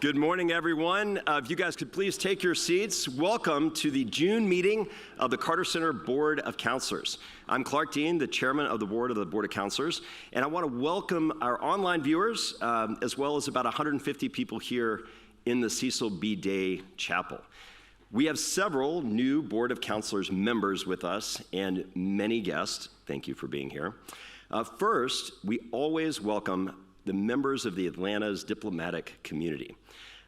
Good morning, everyone. If you guys could please take your seats. Welcome to the June meeting of the Carter Center Board of Councilors. I'm Clark Dean, the chairman of the Board of Councilors, and I want to welcome our online viewers, as well as about 150 people here in the Cecil B. Day Chapel. We have several new Board of Councilors members with us and many guests. Thank you for being here. First, we always welcome the members of the Atlanta's diplomatic community.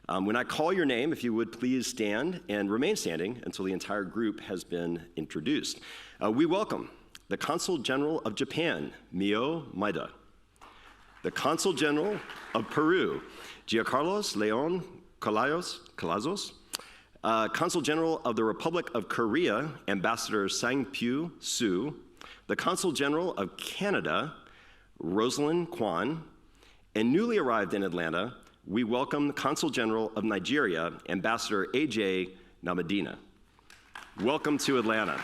When I call your name, if you would please stand and remain standing until the entire group has been introduced. We welcome the Consul General of Japan, Mio Maeda, the Consul General of Peru, Giancarlos Leon Calazos, Consul General of the Republic of Korea, Ambassador Sang-Pyu Soo, the Consul General of Canada, Rosalynn Carter, and newly arrived in Atlanta, we welcome the Consul General of Nigeria, Ambassador A.J. Namadina. Welcome to Atlanta.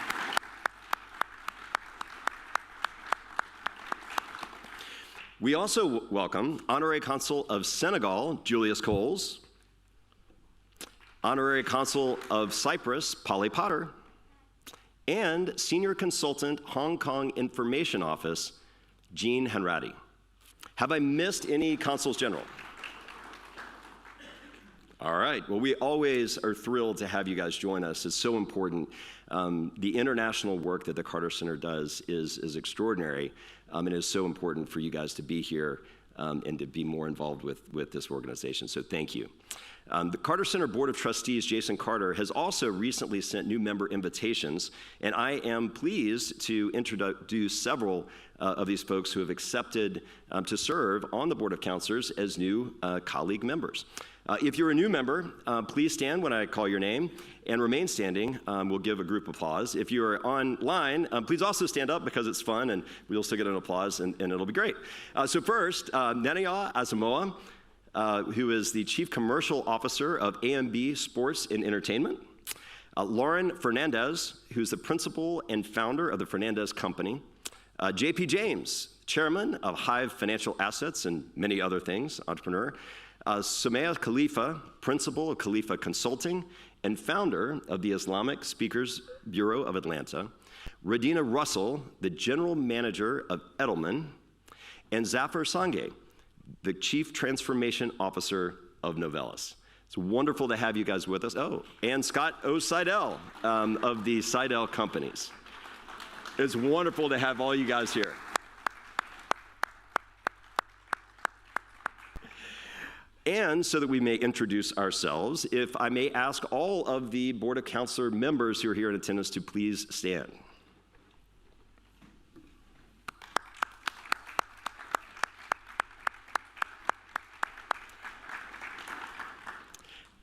We also welcome Honorary Consul of Senegal, Julius Coles, Honorary Consul of Cyprus, Polly Potter, and Senior Consultant, Hong Kong Information Office, Jean Hanratty. Have I missed any Consuls General? All right, well, we always are thrilled to have you guys join us. It's so important. The international work that the Carter Center does is extraordinary, and it is so important for you guys to be here and to be more involved with this organization, so thank you. The Carter Center Board of Trustees, Jason Carter, has also recently sent new member invitations, and I am pleased to introduce several of these folks who have accepted to serve on the Board of Councilors as new colleague members. If you're a new member, please stand when I call your name and remain standing. We'll give a group applause. If you're online, please also stand up because it's fun and we'll still get an applause and it'll be great. So first, Nania Asamoah, who is the Chief Commercial Officer of AMB Sports and Entertainment. Lauren Fernandez, who's the principal and founder of the Fernandez Company. JP James, chairman of Hive Financial Assets and many other things, entrepreneur. Sumaya Khalifa, principal of Khalifa Consulting and founder of the Islamic Speakers Bureau of Atlanta. Radina Russell, the general manager of Edelman. And Zafar Sangay, the Chief Transformation Officer of Novellus. It's wonderful to have you guys with us. Oh, and Scott O. Seidel of the Seidel Companies. It's wonderful to have all you guys here. And so that we may introduce ourselves, if I may ask all of the Board of Councilor members who are here in attendance to please stand.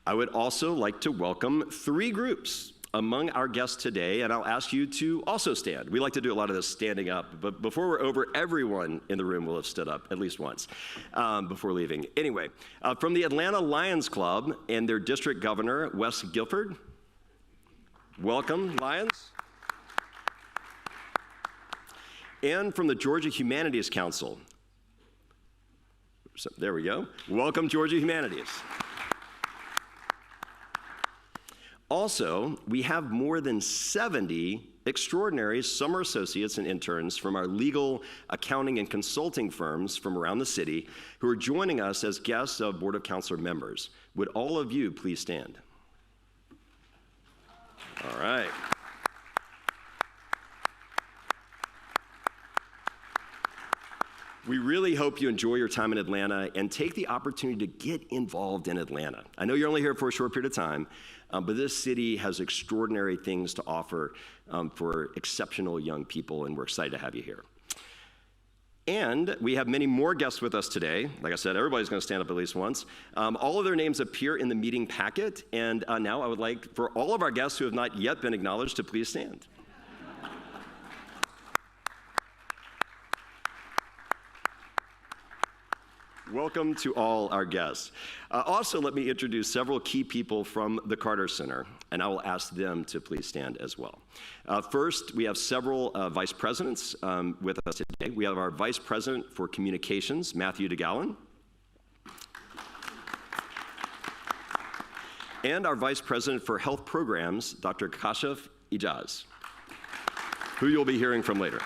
I would also like to welcome three groups among our guests today, and I'll ask you to also stand. We like to do a lot of this standing up, but before we're over, everyone in the room will have stood up at least once before leaving. Anyway, from the Atlanta Lions Club and their district governor, Wes Guilford. Welcome, Lions. And from the Georgia Humanities Council. So, there we go. Welcome, Georgia Humanities. Also, we have more than 70 extraordinary summer associates and interns from our legal, accounting, and consulting firms from around the city who are joining us as guests of Board of Councilor members. Would all of you please stand? All right. We really hope you enjoy your time in Atlanta and take the opportunity to get involved in Atlanta. I know you're only here for a short period of time, but this city has extraordinary things to offer for exceptional young people, and we're excited to have you here. And we have many more guests with us today. Like I said, everybody's going to stand up at least once. All of their names appear in the meeting packet, and now I would like for all of our guests who have not yet been acknowledged to please stand. Welcome to all our guests. Also, let me introduce several key people from the Carter Center, and I will ask them to please stand as well. First, we have several vice presidents with us today. We have our Vice President for Communications, Matthew DeGallen. and our Vice President for Health Programs, Dr. Kashif Ijaz, who you'll be hearing from later.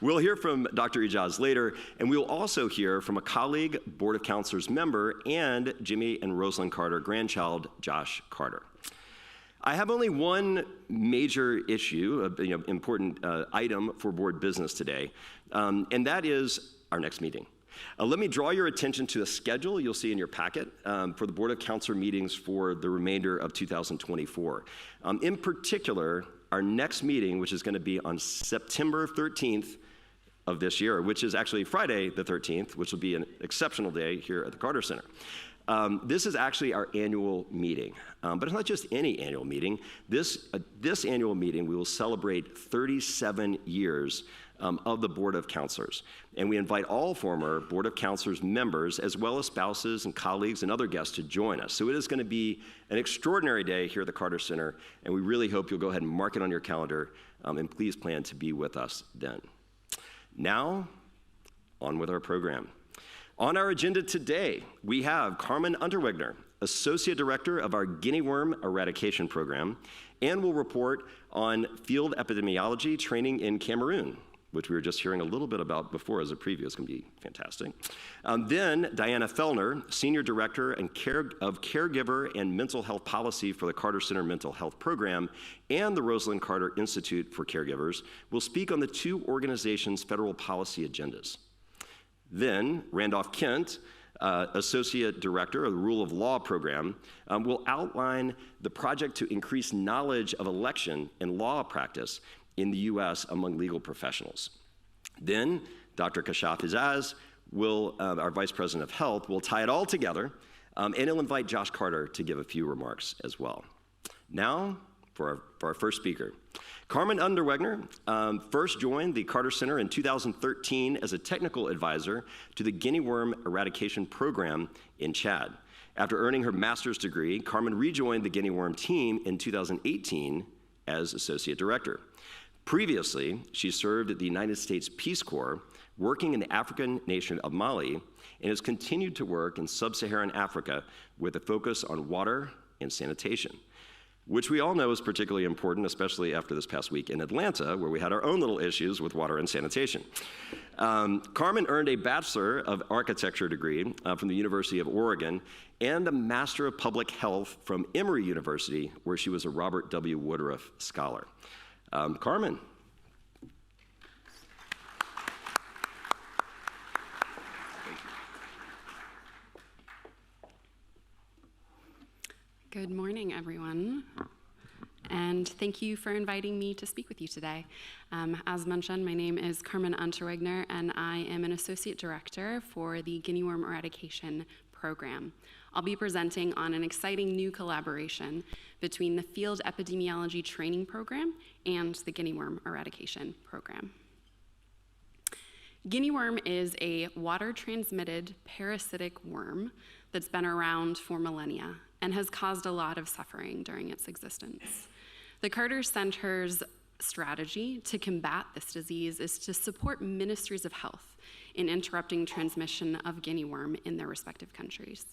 We'll hear from Dr. Ijaz later, and we'll also hear from a colleague, Board of Councilors member, and Jimmy and Rosalynn Carter grandchild, Josh Carter. I have only one major issue, important item for board business today, and that is our next meeting. Let me draw your attention to the schedule you'll see in your packet for the Board of Councilor meetings for the remainder of 2024. In particular, our next meeting, which is going to be on September 13th of this year, which is actually Friday the 13th, which will be an exceptional day here at the Carter Center. This is actually our annual meeting, but it's not just any annual meeting. This annual meeting, we will celebrate 37 years of the Board of Councilors. And we invite all former Board of Councilors members, as well as spouses and colleagues and other guests to join us. So it is going to be an extraordinary day here at the Carter Center, and we really hope you'll go ahead and mark it on your calendar, and please plan to be with us then. Now, on with our program. On our agenda today, we have Carmen Unterwegner, Associate Director of our Guinea Worm Eradication Program, and will report on field epidemiology training in Cameroon, which we were just hearing a little bit about before as a preview. It's going to be fantastic. Then Diana Fellner, Senior Director of Caregiver and Mental Health Policy for the Carter Center Mental Health Program and the Rosalynn Carter Institute for Caregivers, will speak on the two organizations' federal policy agendas. Then Randolph Kent, Associate Director of the Rule of Law Program, will outline the project to increase knowledge of election and law practice in the U.S. among legal professionals. Then Dr. Kashif Ijaz, our Vice President of Health, will tie it all together, and he'll invite Josh Carter to give a few remarks as well. Now, for our first speaker. Carmen Unterwegner first joined the Carter Center in 2013 as a technical advisor to the Guinea Worm Eradication Program in Chad. After earning her master's degree, Carmen rejoined the Guinea Worm team in 2018 as Associate Director. Previously, she served at the United States Peace Corps, working in the African nation of Mali, and has continued to work in sub-Saharan Africa with a focus on water and sanitation, which we all know is particularly important, especially after this past week in Atlanta, where we had our own little issues with water and sanitation. Carmen earned a Bachelor of Architecture degree from the University of Oregon and a Master of Public Health from Emory University, where she was a Robert W. Woodruff Scholar. Carmen. Good morning, everyone, and thank you for inviting me to speak with you today. As mentioned, my name is Carmen Unterwegner, and I am an Associate Director for the Guinea Worm Eradication Program. I'll be presenting on an exciting new collaboration between the Field Epidemiology Training Program and the Guinea Worm Eradication Program. Guinea worm is a water-transmitted parasitic worm that's been around for millennia and has caused a lot of suffering during its existence. The Carter Center's strategy to combat this disease is to support ministries of health in interrupting transmission of guinea worm in their respective countries.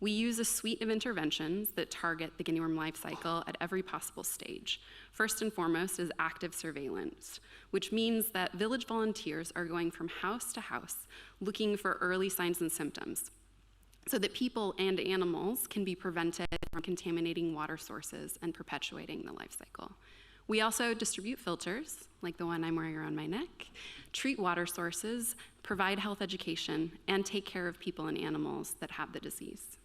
We use a suite of interventions that target the guinea worm life cycle at every possible stage. First and foremost is active surveillance, which means that village volunteers are going from house to house looking for early signs and symptoms so that people and animals can be prevented from contaminating water sources and perpetuating the life cycle. We also distribute filters, like the one I'm wearing around my neck, treat water sources, provide health education, and take care of people and animals that have the disease.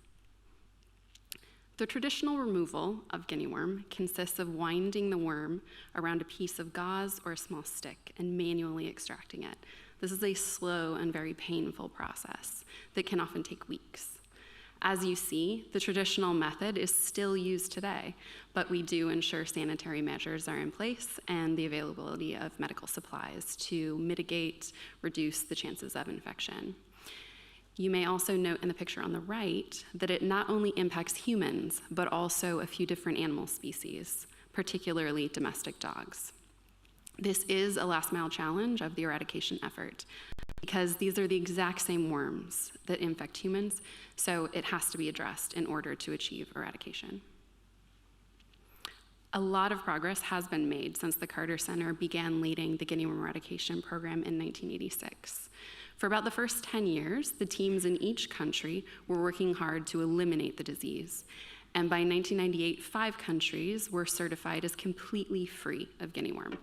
The traditional removal of guinea worm consists of winding the worm around a piece of gauze or a small stick and manually extracting it. This is a slow and very painful process that can often take weeks. As you see, the traditional method is still used today, but we do ensure sanitary measures are in place and the availability of medical supplies to mitigate, reduce the chances of infection. You may also note in the picture on the right that it not only impacts humans, but also a few different animal species, particularly domestic dogs. This is a last mile challenge of the eradication effort because these are the exact same worms that infect humans, so it has to be addressed in order to achieve eradication. A lot of progress has been made since the Carter Center began leading the guinea worm eradication program in 1986. For about the first 10 years, the teams in each country were working hard to eliminate the disease. And by 1998, 5 countries were certified as completely free of guinea worm.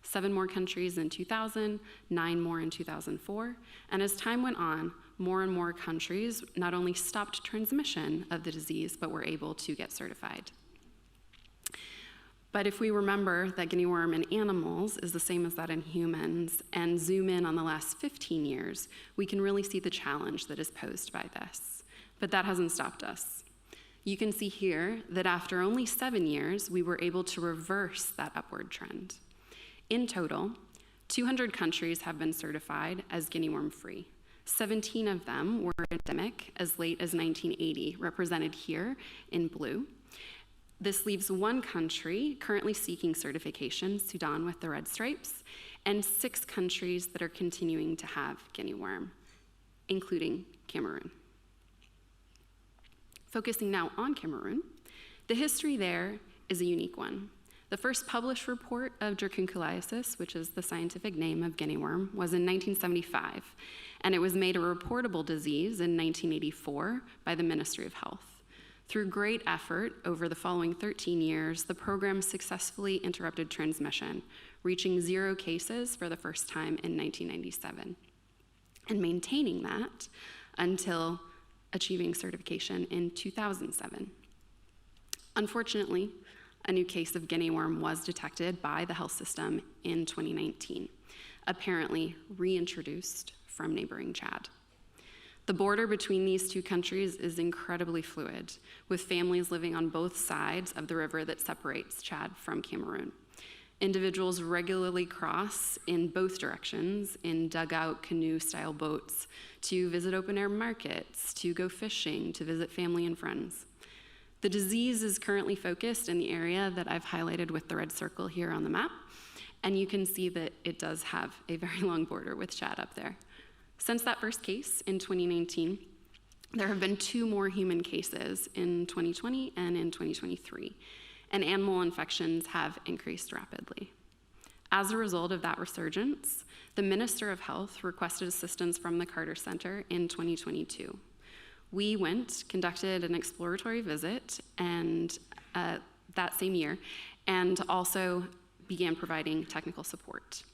7 more countries in 2000, 9 more in 2004, and as time went on, more and more countries not only stopped transmission of the disease, but were able to get certified. But if we remember that guinea worm in animals is the same as that in humans, and zoom in on the last 15 years, we can really see the challenge that is posed by this. But that hasn't stopped us. You can see here that after only 7 years, we were able to reverse that upward trend. In total, 200 countries have been certified as guinea worm free. 17 of them were endemic as late as 1980, represented here in blue. This leaves 1 country currently seeking certification, Sudan with the red stripes, and 6 countries that are continuing to have guinea worm, including Cameroon. Focusing now on Cameroon, the history there is a unique one. The first published report of dracunculiasis, which is the scientific name of guinea worm, was in 1975, and it was made a reportable disease in 1984 by the Ministry of Health. Through great effort over the following 13 years, the program successfully interrupted transmission, reaching 0 cases for the first time in 1997, and maintaining that until achieving certification in 2007. Unfortunately, a new case of guinea worm was detected by the health system in 2019, apparently reintroduced from neighboring Chad. The border between these 2 countries is incredibly fluid, with families living on both sides of the river that separates Chad from Cameroon. Individuals regularly cross in both directions in dugout canoe-style boats to visit open-air markets, to go fishing, to visit family and friends. The disease is currently focused in the area that I've highlighted with the red circle here on the map, and you can see that it does have a very long border with Chad up there. Since that first case in 2019, there have been 2 more human cases in 2020 and in 2023, and animal infections have increased rapidly. As a result of that resurgence, the Minister of Health requested assistance from the Carter Center in 2022. We conducted an exploratory visit and that same year, and also began providing technical support.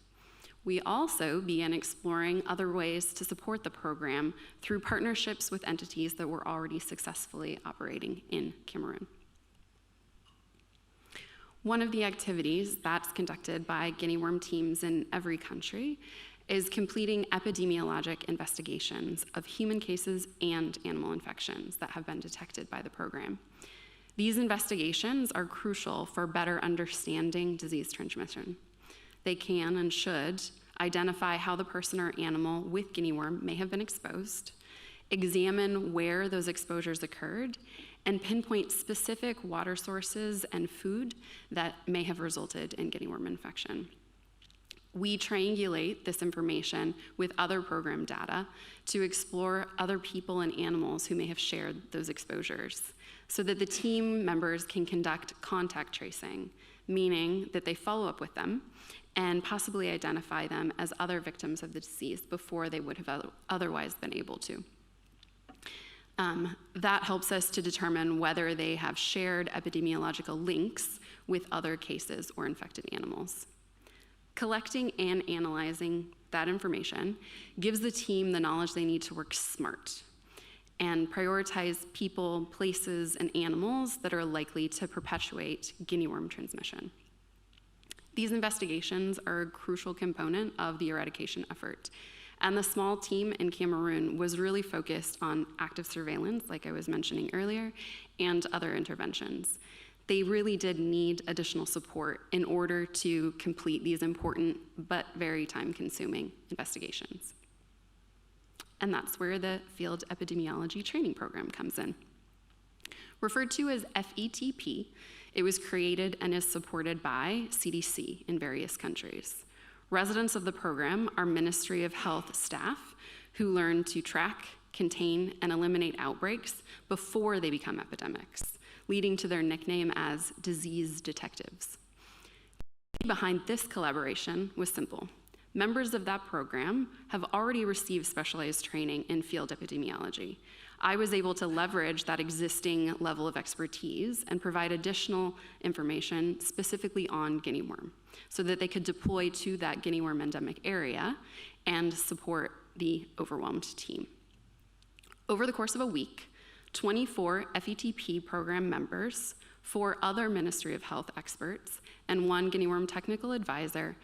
We also began exploring other ways to support the program through partnerships with entities that were already successfully operating in Cameroon. One of the activities that's conducted by guinea worm teams in every country is completing epidemiologic investigations of human cases and animal infections that have been detected by the program. These investigations are crucial for better understanding disease transmission. They can and should identify how the person or animal with guinea worm may have been exposed, examine where those exposures occurred, and pinpoint specific water sources and food that may have resulted in guinea worm infection. We triangulate this information with other program data to explore other people and animals who may have shared those exposures so that the team members can conduct contact tracing, meaning that they follow up with them and possibly identify them as other victims of the disease before they would have otherwise been able to. That helps us to determine whether they have shared epidemiological links with other cases or infected animals. Collecting and analyzing that information gives the team the knowledge they need to work smart and prioritize people, places, and animals that are likely to perpetuate guinea worm transmission. These investigations are a crucial component of the eradication effort, and the small team in Cameroon was really focused on active surveillance, like I was mentioning earlier, and other interventions. They really did need additional support in order to complete these important but very time-consuming investigations. And that's where the Field Epidemiology Training Program comes in. Referred to as FETP, it was created and is supported by CDC in various countries. Residents of the program are Ministry of Health staff who learn to track, contain, and eliminate outbreaks before they become epidemics, leading to their nickname as disease detectives. Behind this collaboration was simple. Members of that program have already received specialized training in field epidemiology. I was able to leverage that existing level of expertise and provide additional information specifically on guinea worm so that they could deploy to that guinea worm endemic area and support the overwhelmed team. Over the course of a week, 24 FETP program members, 4 other Ministry of Health experts, and 1 guinea worm technical advisor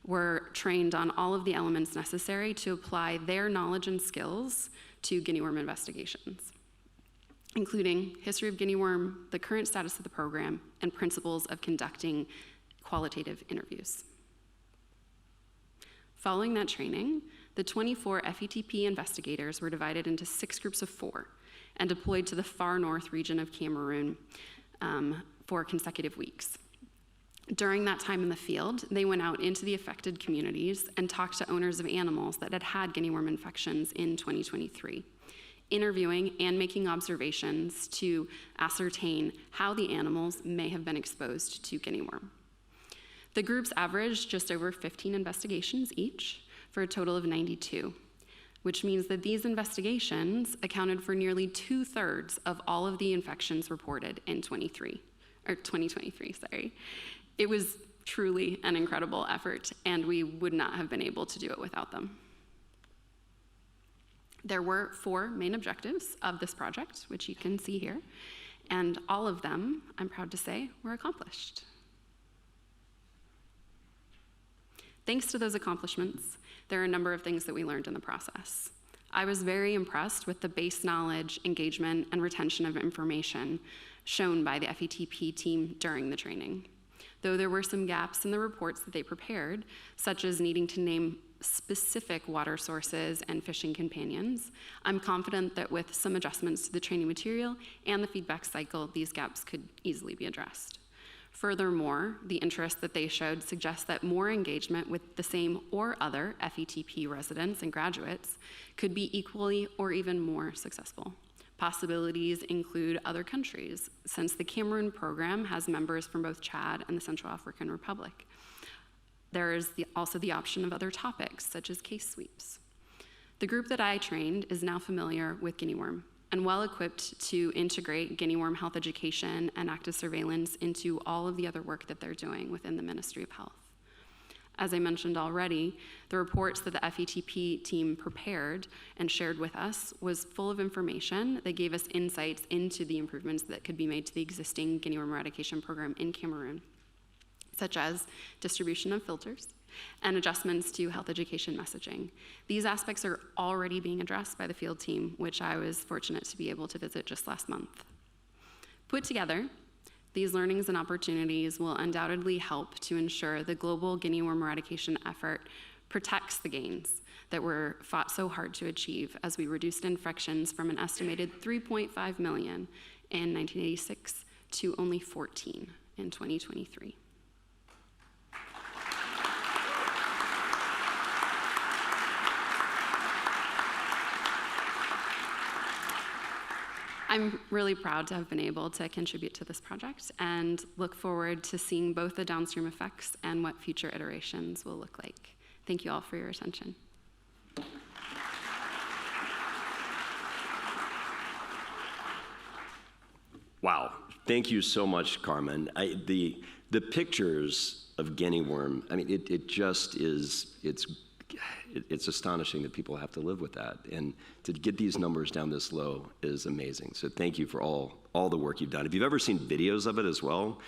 were trained on all of the elements necessary to apply their knowledge and skills to guinea worm investigations, including history of guinea worm, the current status of the program, and principles of conducting qualitative interviews. Following that training, the 24 FETP investigators were divided into 6 groups of 4 and deployed to the far north region of Cameroon for consecutive weeks. During that time in the field, they went out into the affected communities and talked to owners of animals that had had guinea worm infections in 2023, interviewing and making observations to ascertain how the animals may have been exposed to guinea worm. The groups averaged just over 15 investigations each for a total of 92, which means that these investigations accounted for nearly 2/3 of all of the infections reported in 2023. It was truly an incredible effort, and we would not have been able to do it without them. There were 4 main objectives of this project, which you can see here, and all of them, I'm proud to say, were accomplished. Thanks to those accomplishments, there are a number of things that we learned in the process. I was very impressed with the base knowledge, engagement, and retention of information shown by the FETP team during the training. Though there were some gaps in the reports that they prepared, such as needing to name specific water sources and fishing companions, I'm confident that with some adjustments to the training material and the feedback cycle, these gaps could easily be addressed. Furthermore, the interest that they showed suggests that more engagement with the same or other FETP residents and graduates could be equally or even more successful. Possibilities include other countries, since the Cameroon program has members from both Chad and the Central African Republic. There is also the option of other topics, such as case sweeps. The group that I trained is now familiar with guinea worm and well-equipped to integrate guinea worm health education and active surveillance into all of the other work that they're doing within the Ministry of Health. As I mentioned already, the reports that the FETP team prepared and shared with us was full of information that gave us insights into the improvements that could be made to the existing guinea worm eradication program in Cameroon, such as distribution of filters and adjustments to health education messaging. These aspects are already being addressed by the field team, which I was fortunate to be able to visit just last month. Put together, these learnings and opportunities will undoubtedly help to ensure the global guinea worm eradication effort protects the gains that were fought so hard to achieve as we reduced infections from an estimated 3.5 million in 1986 to only 14 in 2023. I'm really proud to have been able to contribute to this project and look forward to seeing both the downstream effects and what future iterations will look like. Thank you all for your attention. Wow, thank you so much, Carmen. The pictures of guinea worm, I mean, it just is, it's astonishing that people have to live with that. And to get these numbers down this low is amazing. So thank you for all the work you've done. If you've ever seen videos of it as well,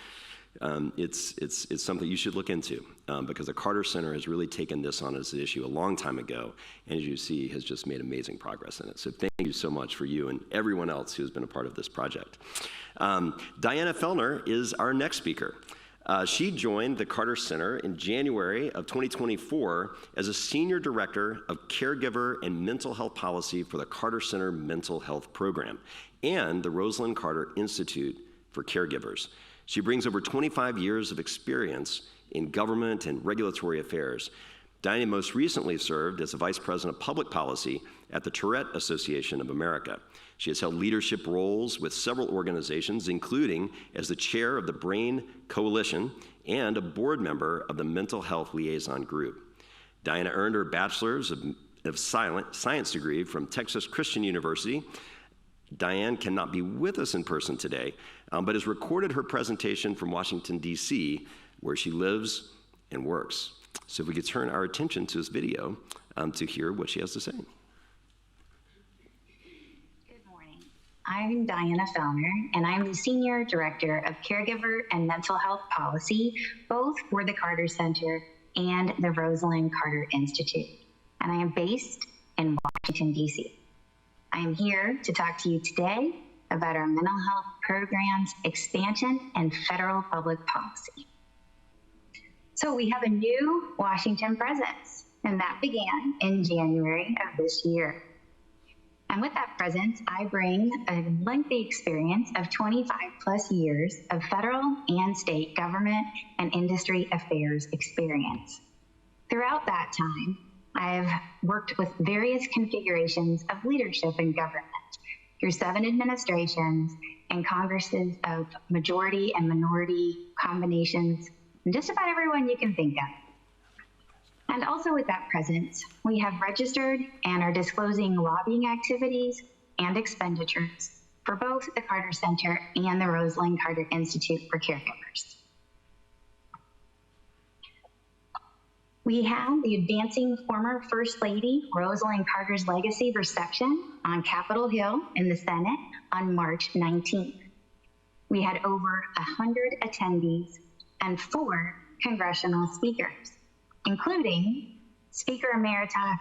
it's something you should look into because the Carter Center has really taken this on as an issue a long time ago, and as you see, has just made amazing progress in it. So thank you so much for you and everyone else who has been a part of this project. Diana Fellner is our next speaker. She joined the Carter Center in January of 2024 as a Senior Director of Caregiver and Mental Health Policy for the Carter Center Mental Health Program and the Rosalynn Carter Institute for Caregivers. She brings over 25 years of experience in government and regulatory affairs. Diana most recently served as the Vice President of Public Policy at the Tourette Association of America. She has held leadership roles with several organizations, including as the chair of the Brain Coalition and a board member of the Mental Health Liaison Group. Diana earned her Bachelor's of Science degree from Texas Christian University. Diane cannot be with us in person today, but has recorded her presentation from Washington, D.C., where she lives and works. So if we could turn our attention to this video to hear what she has to say. I'm Diana Fellner, and I'm the Senior Director of Caregiver and Mental Health Policy, both for the Carter Center and the Rosalynn Carter Institute. And I am based in Washington, D.C. I am here to talk to you today about our mental health program's expansion and federal public policy. So we have a new Washington presence, and that began in January of this year. And with that presence, I bring a lengthy experience of 25 plus years of federal and state government and industry affairs experience. Throughout that time, I've worked with various configurations of leadership in government through 7 administrations and Congresses of majority and minority combinations, and just about everyone you can think of. And also with that presence, we have registered and are disclosing lobbying activities and expenditures for both the Carter Center and the Rosalynn Carter Institute for Caregivers. We had the Advancing Former First Lady Rosalynn Carter's Legacy reception on Capitol Hill in the Senate on March 19th. We had over 100 attendees and 4 congressional speakers, including Speaker Emerita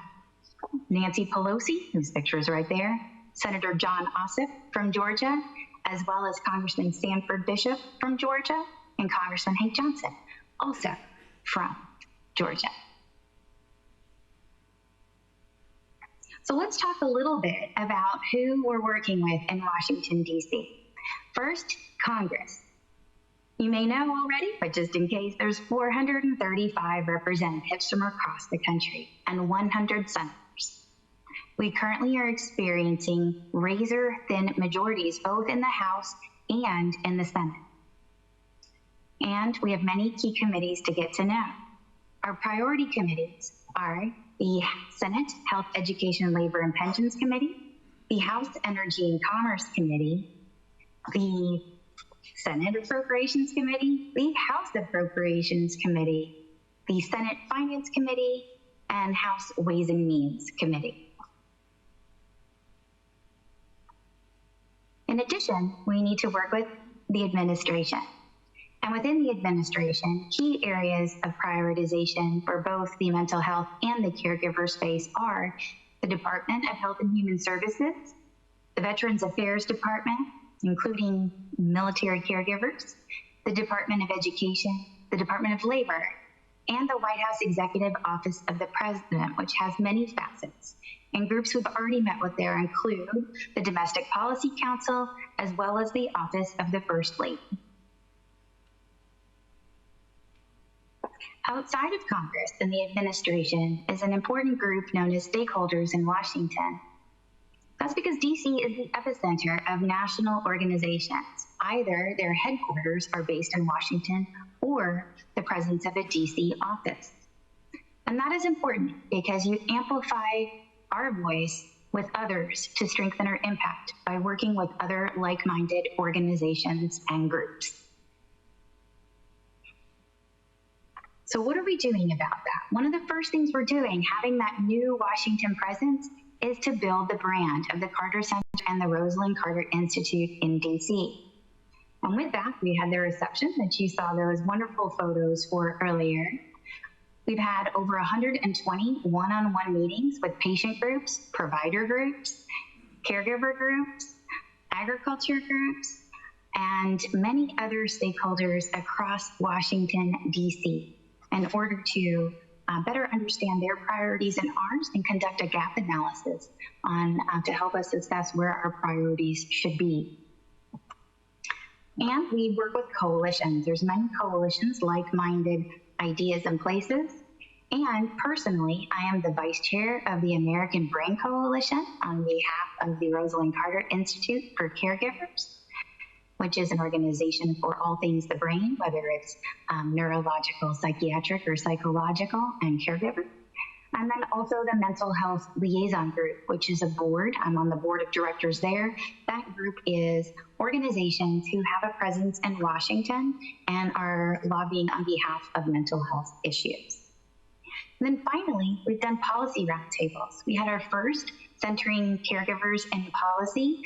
Nancy Pelosi, whose picture is right there, Senator John Ossoff from Georgia, as well as Congressman Sanford Bishop from Georgia, and Congressman Hank Johnson, also from Georgia. So let's talk a little bit about who we're working with in Washington, D.C. First, Congress. You may know already, but just in case, there's 435 representatives from across the country and 100 senators. We currently are experiencing razor-thin majorities both in the House and in the Senate. And we have many key committees to get to know. Our priority committees are the Senate Health, Education, Labor, and Pensions Committee, the House Energy and Commerce Committee, the Senate Appropriations Committee, the House Appropriations Committee, the Senate Finance Committee, and House Ways and Means Committee. In addition, we need to work with the administration. And within the administration, key areas of prioritization for both the mental health and the caregiver space are the Department of Health and Human Services, the Veterans Affairs Department, including military caregivers, the Department of Education, the Department of Labor, and the White House Executive Office of the President, which has many facets. And groups we've already met with there include the Domestic Policy Council, as well as the Office of the First Lady. Outside of Congress and the administration is an important group known as stakeholders in Washington. That's because DC is the epicenter of national organizations. Either their headquarters are based in Washington or the presence of a DC office. And that is important because you amplify our voice with others to strengthen our impact by working with other like-minded organizations and groups. So what are we doing about that? One of the first things we're doing, having that new Washington presence, is to build the brand of the Carter Center and the Rosalynn Carter Institute in DC. And with that, we had the reception that you saw those wonderful photos for earlier. We've had over 120 one-on-one meetings with patient groups, provider groups, caregiver groups, agriculture groups, and many other stakeholders across Washington, DC, in order to better understand their priorities and ours and conduct a gap analysis on to help us assess where our priorities should be. And we work with coalitions. There's many coalitions, like-minded ideas and places, And personally, I am the vice chair of the American Brain Coalition on behalf of the Rosalynn Carter Institute for Caregivers, which is an organization for all things the brain, whether it's neurological, psychiatric, or psychological, and caregiver. And then also the Mental Health Liaison Group, which is a board. I'm on the board of directors there. That group is organizations who have a presence in Washington and are lobbying on behalf of mental health issues. And then finally, we've done policy roundtables. We had our first centering caregivers in policy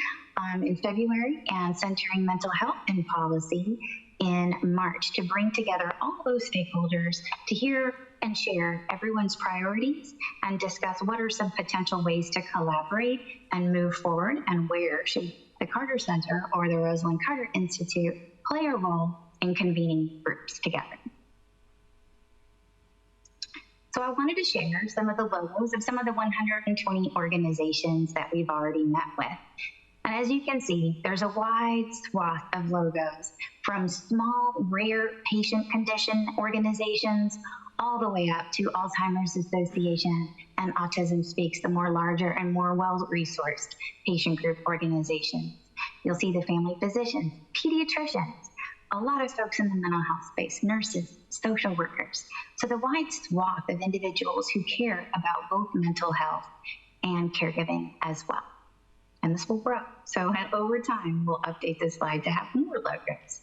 in February and centering mental health in policy in March to bring together all those stakeholders to hear and share everyone's priorities and discuss what are some potential ways to collaborate and move forward, and where should the Carter Center or the Rosalynn Carter Institute play a role in convening groups together. So I wanted to share some of the logos of some of the 120 organizations that we've already met with. And as you can see, there's a wide swath of logos, from small, rare patient condition organizations all the way up to Alzheimer's Association and Autism Speaks, the more larger and more well-resourced patient group organizations. You'll see the family physicians, pediatricians, a lot of folks in the mental health space, nurses, social workers. So the wide swath of individuals who care about both mental health and caregiving as well. And this will grow. So over time, we'll update this slide to have more logos.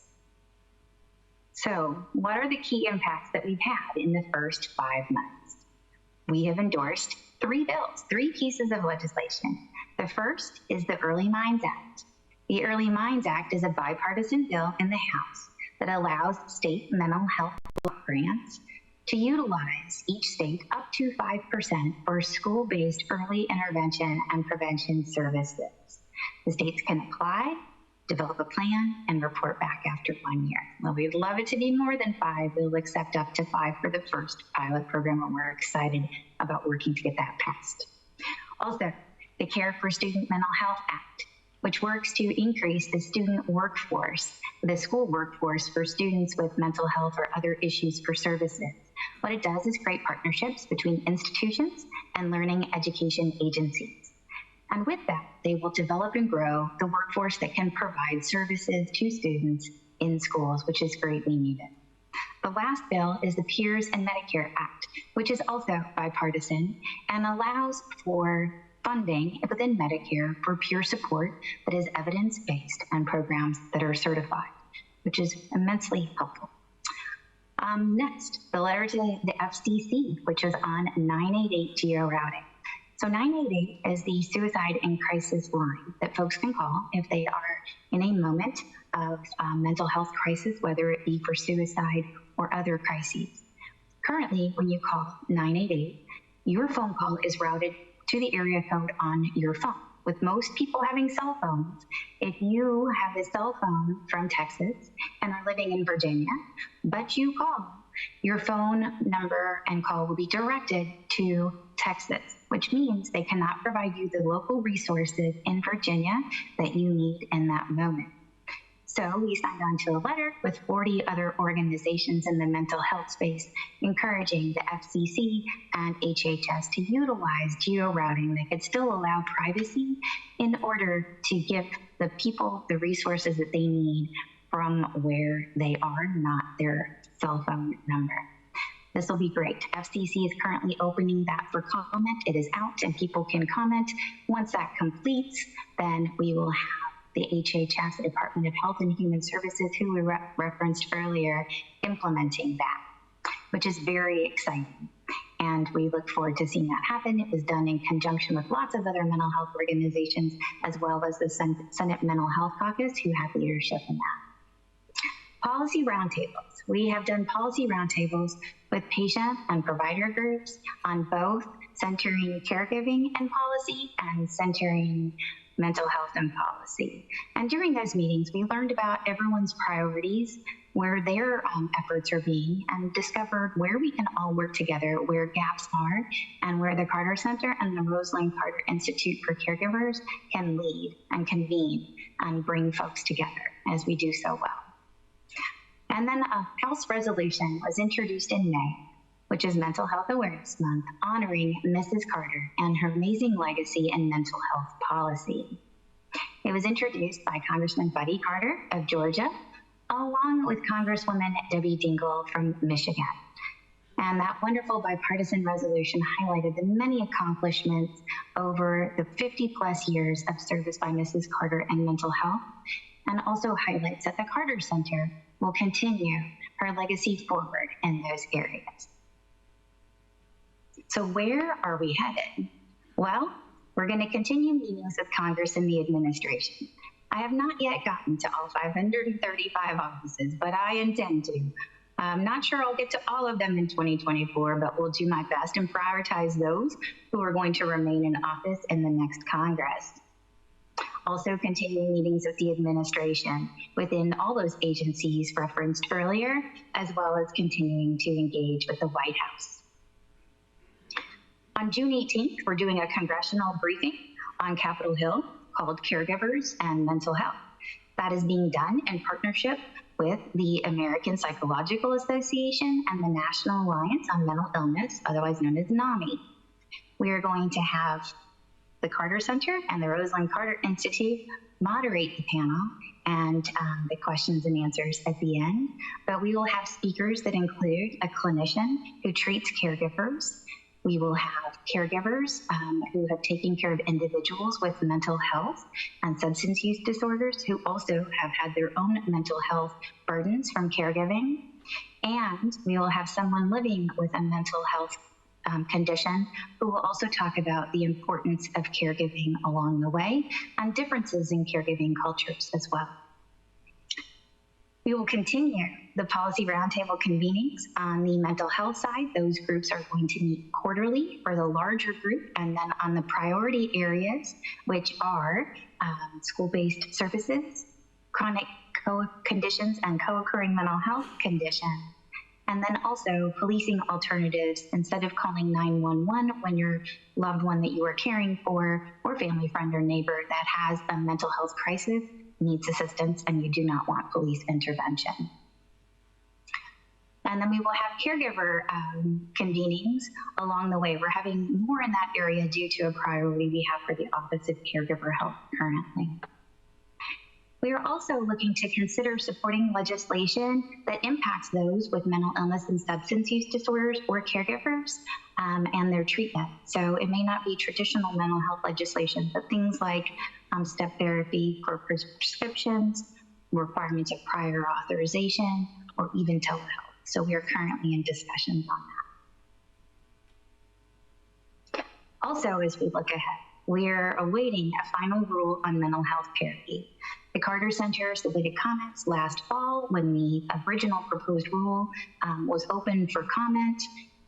So what are the key impacts that we've had in the first 5 months? We have endorsed 3 bills, 3 pieces of legislation. The first is the Early Minds Act. The Early Minds Act is a bipartisan bill in the House that allows state mental health grants to utilize each state up to 5% for school-based early intervention and prevention services. The states can apply, develop a plan, and report back after 1 year. Well, we'd love it to be more than 5. We'll accept up to 5 for the first pilot program, and we're excited about working to get that passed. Also, the Care for Student Mental Health Act, which works to increase the student workforce, the school workforce for students with mental health or other issues for services. What it does is create partnerships between institutions and learning education agencies. And with that, they will develop and grow the workforce that can provide services to students in schools, which is greatly needed. The last bill is the Peers and Medicare Act, which is also bipartisan and allows for funding within Medicare for peer support that is evidence-based and programs that are certified, which is immensely helpful. Next, the letter to the FCC, which is on 988 geo-routing. So 988 is the suicide and crisis line that folks can call if they are in a moment of mental health crisis, whether it be for suicide or other crises. Currently, when you call 988, your phone call is routed to the area code on your phone. With most people having cell phones, if you have a cell phone from Texas and are living in Virginia, but you call, your phone number and call will be directed to Texas, which means they cannot provide you the local resources in Virginia that you need in that moment. So we signed on to a letter with 40 other organizations in the mental health space, encouraging the FCC and HHS to utilize geo-routing that could still allow privacy in order to give the people the resources that they need from where they are, not their cell phone number. This will be great. FCC is currently opening that for comment. It is out and people can comment. Once that completes, then we will have the HHS, the Department of Health and Human Services, who we referenced earlier, implementing that, which is very exciting. And we look forward to seeing that happen. It was done in conjunction with lots of other mental health organizations, as well as the Senate Mental Health Caucus, who have leadership in that. Policy roundtables. We have done policy roundtables with patient and provider groups on both centering caregiving and policy and centering mental health and policy. And during those meetings, we learned about everyone's priorities, where their efforts are being, and discovered where we can all work together, where gaps are, and where the Carter Center and the Rosalynn Carter Institute for Caregivers can lead and convene and bring folks together, as we do so well. And then a House resolution was introduced in May which is Mental Health Awareness Month, honoring Mrs. Carter and her amazing legacy in mental health policy. It was introduced by Congressman Buddy Carter of Georgia, along with Congresswoman Debbie Dingell from Michigan. And that wonderful bipartisan resolution highlighted the many accomplishments over the 50-plus years of service by Mrs. Carter in mental health, and also highlights that the Carter Center will continue her legacy forward in those areas. So where are we headed? Well, we're going to continue meetings with Congress and the administration. I have not yet gotten to all 535 offices, but I intend to. I'm not sure I'll get to all of them in 2024, but we'll do my best and prioritize those who are going to remain in office in the next Congress. Also continuing meetings with the administration within all those agencies referenced earlier, as well as continuing to engage with the White House. On June 18th, we're doing a congressional briefing on Capitol Hill called Caregivers and Mental Health. That is being done in partnership with the American Psychological Association and the National Alliance on Mental Illness, otherwise known as NAMI. We are going to have the Carter Center and the Rosalynn Carter Institute moderate the panel and the questions and answers at the end. But we will have speakers that include a clinician who treats caregivers. We will have caregivers who have taken care of individuals with mental health and substance use disorders who also have had their own mental health burdens from caregiving. And we will have someone living with a mental health condition who will also talk about the importance of caregiving along the way and differences in caregiving cultures as well. We will continue the policy roundtable convenings on the mental health side. Those groups are going to meet quarterly for the larger group, and then on the priority areas, which are school-based services, chronic conditions and co-occurring mental health conditions, and then also policing alternatives. Instead of calling 911 when your loved one that you are caring for or family friend or neighbor that has a mental health crisis needs assistance and you do not want police intervention. And then we will have caregiver convenings along the way. We're having more in that area due to a priority we have for the Office of Caregiver Health currently. We are also looking to consider supporting legislation that impacts those with mental illness and substance use disorders or caregivers and their treatment. So it may not be traditional mental health legislation, but things like step therapy for prescriptions, requirements of prior authorization, or even telehealth. So we are currently in discussions on that. Also, as we look ahead, we're awaiting a final rule on mental health parity. The Carter Center submitted comments last fall when the original proposed rule was open for comment,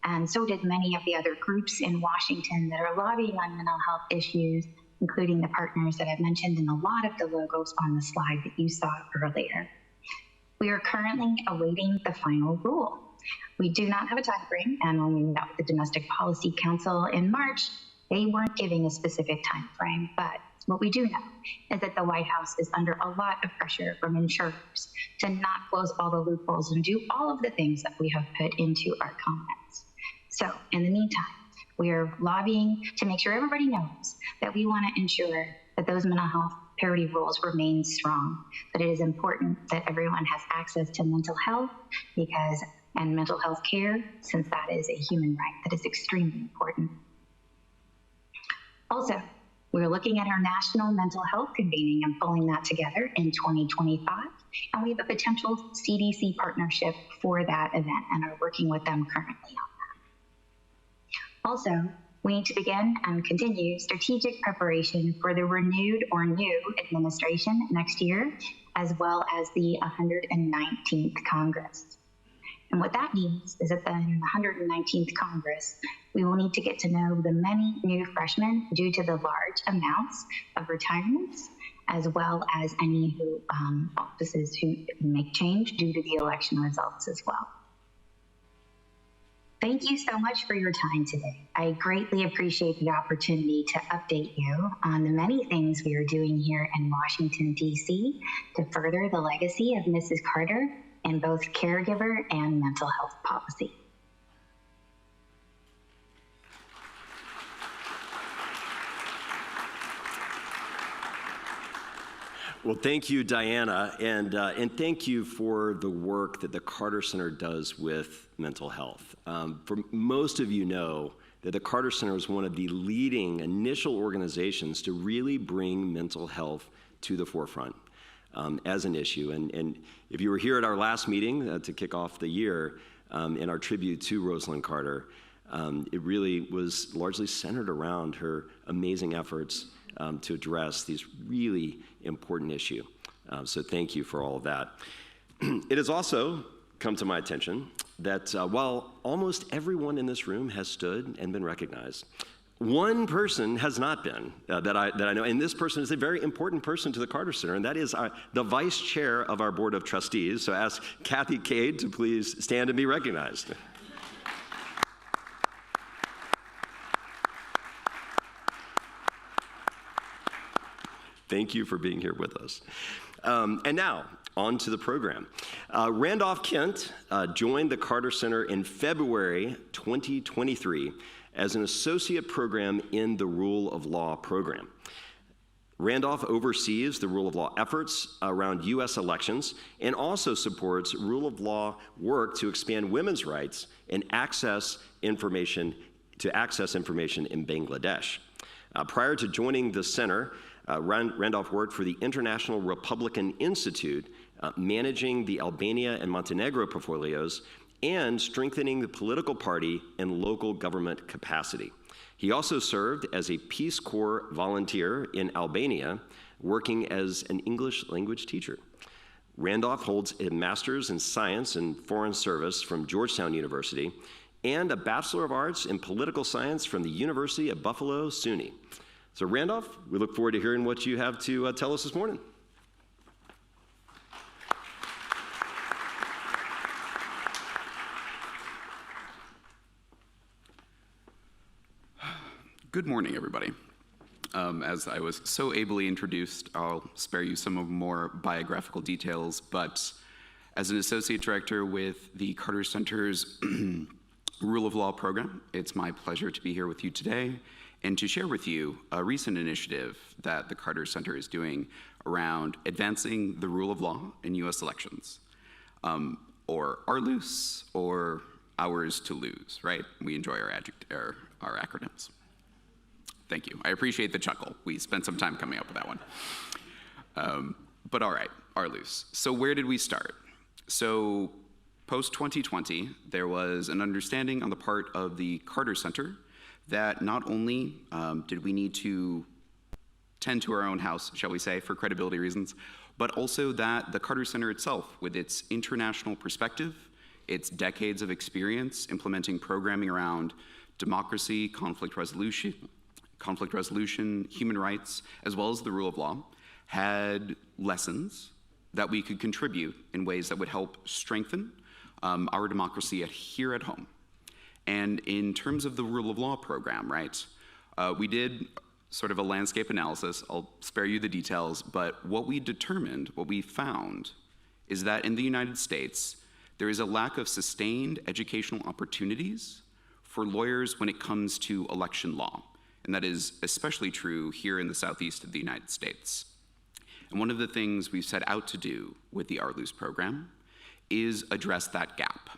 and so did many of the other groups in Washington that are lobbying on mental health issues, including the partners that I've mentioned in a lot of the logos on the slide that you saw earlier. We are currently awaiting the final rule. We do not have a time frame, and when we met with the Domestic Policy Council in March, they weren't giving a specific time frame, but what we do know is that the White House is under a lot of pressure from insurers to not close all the loopholes and do all of the things that we have put into our comments. So in the meantime, we are lobbying to make sure everybody knows that we want to ensure that those mental health parity rules remain strong, that it is important that everyone has access to mental health and mental health care, since that is a human right that is extremely important. Also, we're looking at our national mental health convening and pulling that together in 2025, and we have a potential CDC partnership for that event and are working with them currently on that. Also, we need to begin and continue strategic preparation for the renewed or new administration next year, as well as the 119th Congress. And what that means is that in the 119th Congress, we will need to get to know the many new freshmen due to the large amounts of retirements, as well as any offices who make change due to the election results as well. Thank you so much for your time today. I greatly appreciate the opportunity to update you on the many things we are doing here in Washington, D.C. to further the legacy of Mrs. Carter in both caregiver and mental health policy. Well, thank you, Diana, and thank you for the work that the Carter Center does with mental health. For most of you know that the Carter Center is one of the leading initial organizations to really bring mental health to the forefront as an issue. And if you were here at our last meeting to kick off the year in our tribute to Rosalynn Carter, it really was largely centered around her amazing efforts to address these really important issue. So thank you for all of that. It has also come to my attention that while almost everyone in this room has stood and been recognized, one person has not been that I know, and this person is a very important person to the Carter Center, and that is the vice chair of our Board of Trustees. So ask Kathy Cade to please stand and be recognized. Thank you for being here with us. And now, on to the program. Randolph Kent joined the Carter Center in February 2023 as an associate program in the Rule of Law program. Randolph oversees the rule of law efforts around U.S. elections and also supports rule of law work to expand women's rights and access information in Bangladesh. Prior to joining the center, Randolph worked for the International Republican Institute, managing the Albania and Montenegro portfolios and strengthening the political party and local government capacity. He also served as a Peace Corps volunteer in Albania, working as an English language teacher. Randolph holds a master's in science and foreign service from Georgetown University and a Bachelor of Arts in political science from the University of Buffalo, SUNY. So Randolph, we look forward to hearing what you have to tell us this morning. Good morning, everybody. As I was so ably introduced, I'll spare you some of more biographical details, but as an associate director with the Carter Center's Rule of Law program, it's my pleasure to be here with you today and to share with you a recent initiative that the Carter Center is doing around advancing the rule of law in U.S. elections, or RLOOS, or ours to lose, right? We enjoy our acronyms. Thank you. I appreciate the chuckle. We spent some time coming up with that one. But all right, RLOOS. So where did we start? So post-2020, there was an understanding on the part of the Carter Center that not only did we need to tend to our own house, shall we say, for credibility reasons, but also that the Carter Center itself, with its international perspective, its decades of experience implementing programming around democracy, conflict resolution, human rights, as well as the rule of law, had lessons that we could contribute in ways that would help strengthen our democracy here at home. And in terms of the rule of law program, right, we did sort of a landscape analysis. I'll spare you the details, but what we determined, what we found, is that in the United States, there is a lack of sustained educational opportunities for lawyers when it comes to election law. And that is especially true here in the southeast of the United States. And one of the things we've set out to do with the RLOOS program is address that gap.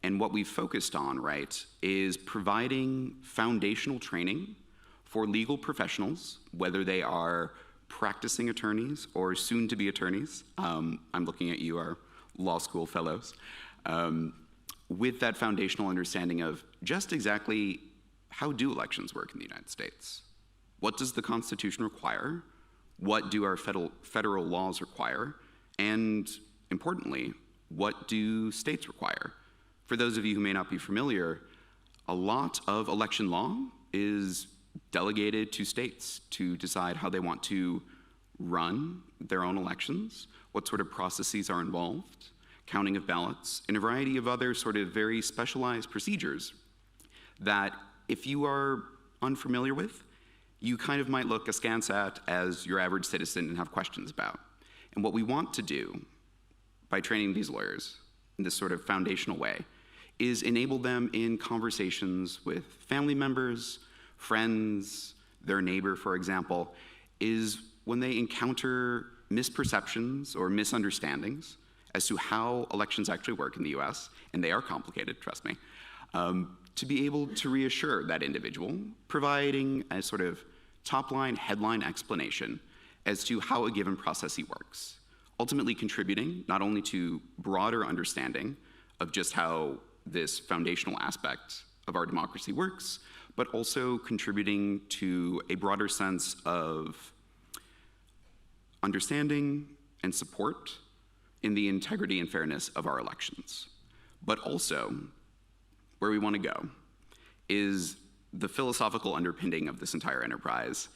And what we've focused on, right, is providing foundational training for legal professionals, whether they are practicing attorneys or soon-to-be attorneys. I'm looking at you, our law school fellows, with that foundational understanding of just exactly how do elections work in the United States? What does the Constitution require? What do our federal laws require? And importantly, what do states require? For those of you who may not be familiar, a lot of election law is delegated to states to decide how they want to run their own elections, what sort of processes are involved, counting of ballots, and a variety of other sort of very specialized procedures that if you are unfamiliar with, you kind of might look askance at as your average citizen and have questions about. And what we want to do by training these lawyers in this sort of foundational way is enable them in conversations with family members, friends, their neighbor, for example, is when they encounter misperceptions or misunderstandings as to how elections actually work in the US, and they are complicated, trust me, to be able to reassure that individual, providing a sort of top-line, headline explanation as to how a given process works, ultimately contributing not only to broader understanding of just how this foundational aspect of our democracy works, but also contributing to a broader sense of understanding and support in the integrity and fairness of our elections. But also, where we want to go is the philosophical underpinning of this entire enterprise,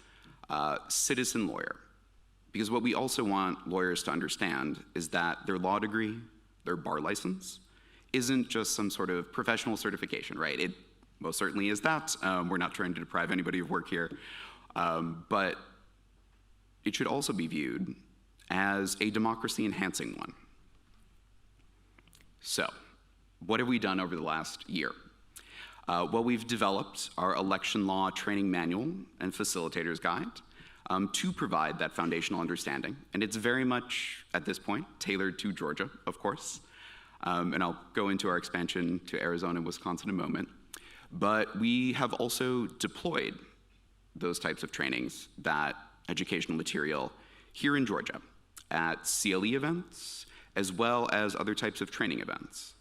citizen lawyer. Because what we also want lawyers to understand is that their law degree, their bar license, isn't just some sort of professional certification, right? It most certainly is that. We're not trying to deprive anybody of work here. But it should also be viewed as a democracy-enhancing one. So, what have we done over the last year? Well, we've developed our election law training manual and facilitator's guide to provide that foundational understanding. And it's very much, at this point, tailored to Georgia, of course. And I'll go into our expansion to Arizona and Wisconsin in a moment. But we have also deployed those types of trainings, that educational material, here in Georgia at CLE events, as well as other types of training events.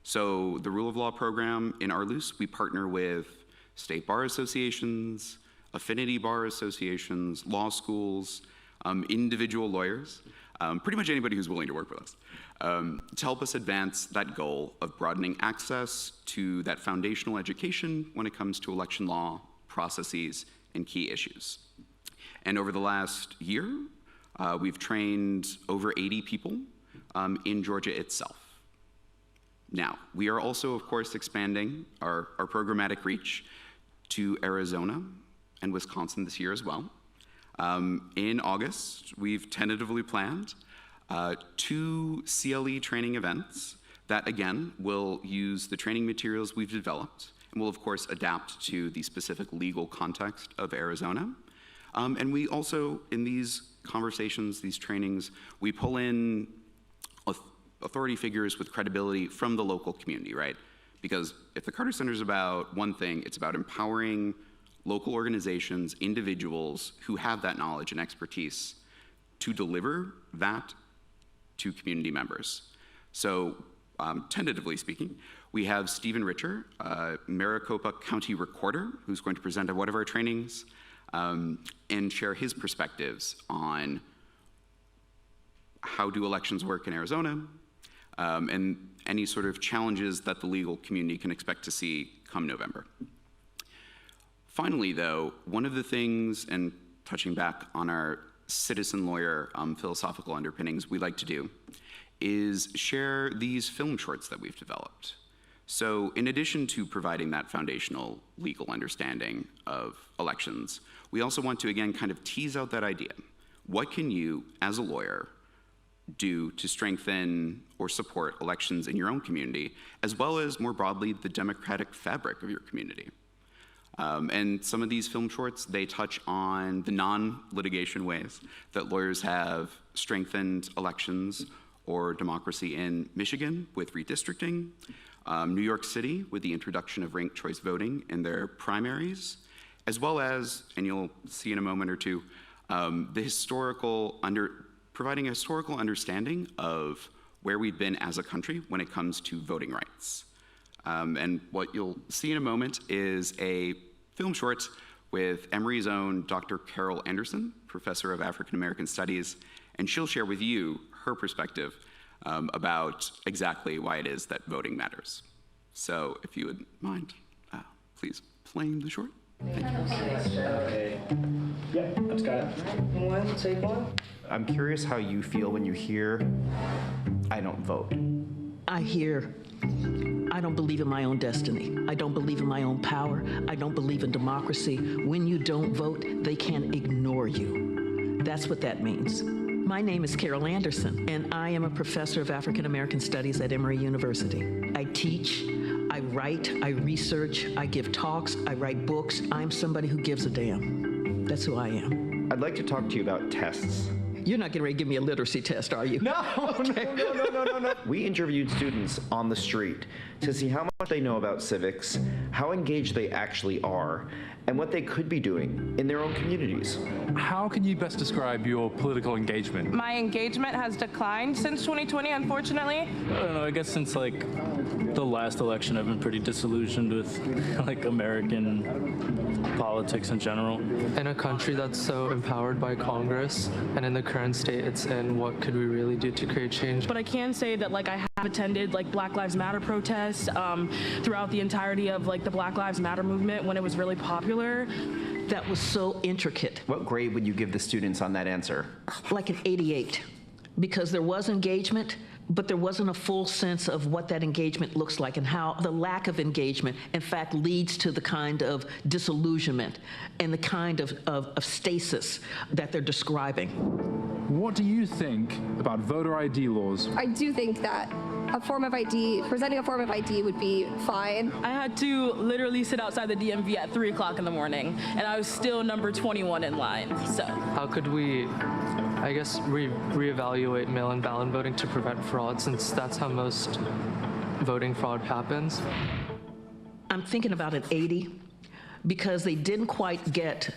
So the Rule of Law program in Arlus, we partner with state bar associations, affinity bar associations, law schools, individual lawyers, pretty much anybody who's willing to work with us, to help us advance that goal of broadening access to that foundational education when it comes to election law, processes, and key issues. And over the last year, we've trained over 80 people in Georgia itself. Now, we are also, of course, expanding our programmatic reach to Arizona and Wisconsin this year as well. In August, we've tentatively planned 2 CLE training events that, again, will use the training materials we've developed and will, of course, adapt to the specific legal context of Arizona. And we also, in these conversations, these trainings, we pull in authority figures with credibility from the local community, right? Because if the Carter Center is about one thing, it's about empowering local organizations, individuals who have that knowledge and expertise to deliver that to community members. So, tentatively speaking, we have Stephen Richer, Maricopa County Recorder, who's going to present at one of our trainings and share his perspectives on how do elections work in Arizona, and any sort of challenges that the legal community can expect to see come November. Finally, though, one of the things, and touching back on our citizen lawyer philosophical underpinnings, we like to do is share these film shorts that we've developed. So in addition to providing that foundational legal understanding of elections, we also want to, again, kind of tease out that idea. What can you, as a lawyer, do to strengthen or support elections in your own community, as well as more broadly the democratic fabric of your community? And some of these film shorts, they touch on the non-litigation ways that lawyers have strengthened elections or democracy in Michigan with redistricting, New York City with the introduction of ranked choice voting in their primaries, as well as, and you'll see in a moment or two, providing a historical understanding of where we've been as a country when it comes to voting rights. And what you'll see in a moment is a film short with Emory's own Dr. Carol Anderson, Professor of African American Studies, and she'll share with you her perspective about exactly why it is that voting matters. So if you would mind, please playing the short. Thank you. Okay. Yeah, that's got it. Take one. I'm curious how you feel when you hear, I don't vote. I hear, I don't believe in my own destiny. I don't believe in my own power. I don't believe in democracy. When you don't vote, they can ignore you. That's what that means. My name is Carol Anderson, and I am a professor of African American Studies at Emory University. I teach, I write, I research, I give talks, I write books. I'm somebody who gives a damn. That's who I am. I'd like to talk to you about tests. You're not getting ready to give me a literacy test, are you? No. We interviewed students on the street to see how much they know about civics, how engaged they actually are, and what they could be doing in their own communities. How can you best describe your political engagement? My engagement has declined since 2020, unfortunately. I don't know, I guess since like the last election, I've been pretty disillusioned with like American politics in general. In a country that's so empowered by Congress and in the current state it's in, what could we really do to create change? But I can say that like I have attended like Black Lives Matter protests throughout the entirety of like the Black Lives Matter movement when it was really popular. That was so intricate. What grade would you give the students on that answer? Like an 88, because there was engagement, but there wasn't a full sense of what that engagement looks like and how the lack of engagement, in fact, leads to the kind of disillusionment and the kind of stasis that they're describing. What do you think about voter ID laws? I do think that a form of ID, presenting a form of ID would be fine. I had to literally sit outside the DMV at 3 o'clock in the morning, and I was still number 21 in line, so. How could we, I guess, reevaluate mail-in ballot voting to prevent fraud, since that's how most voting fraud happens? I'm thinking about an 80 because they didn't quite get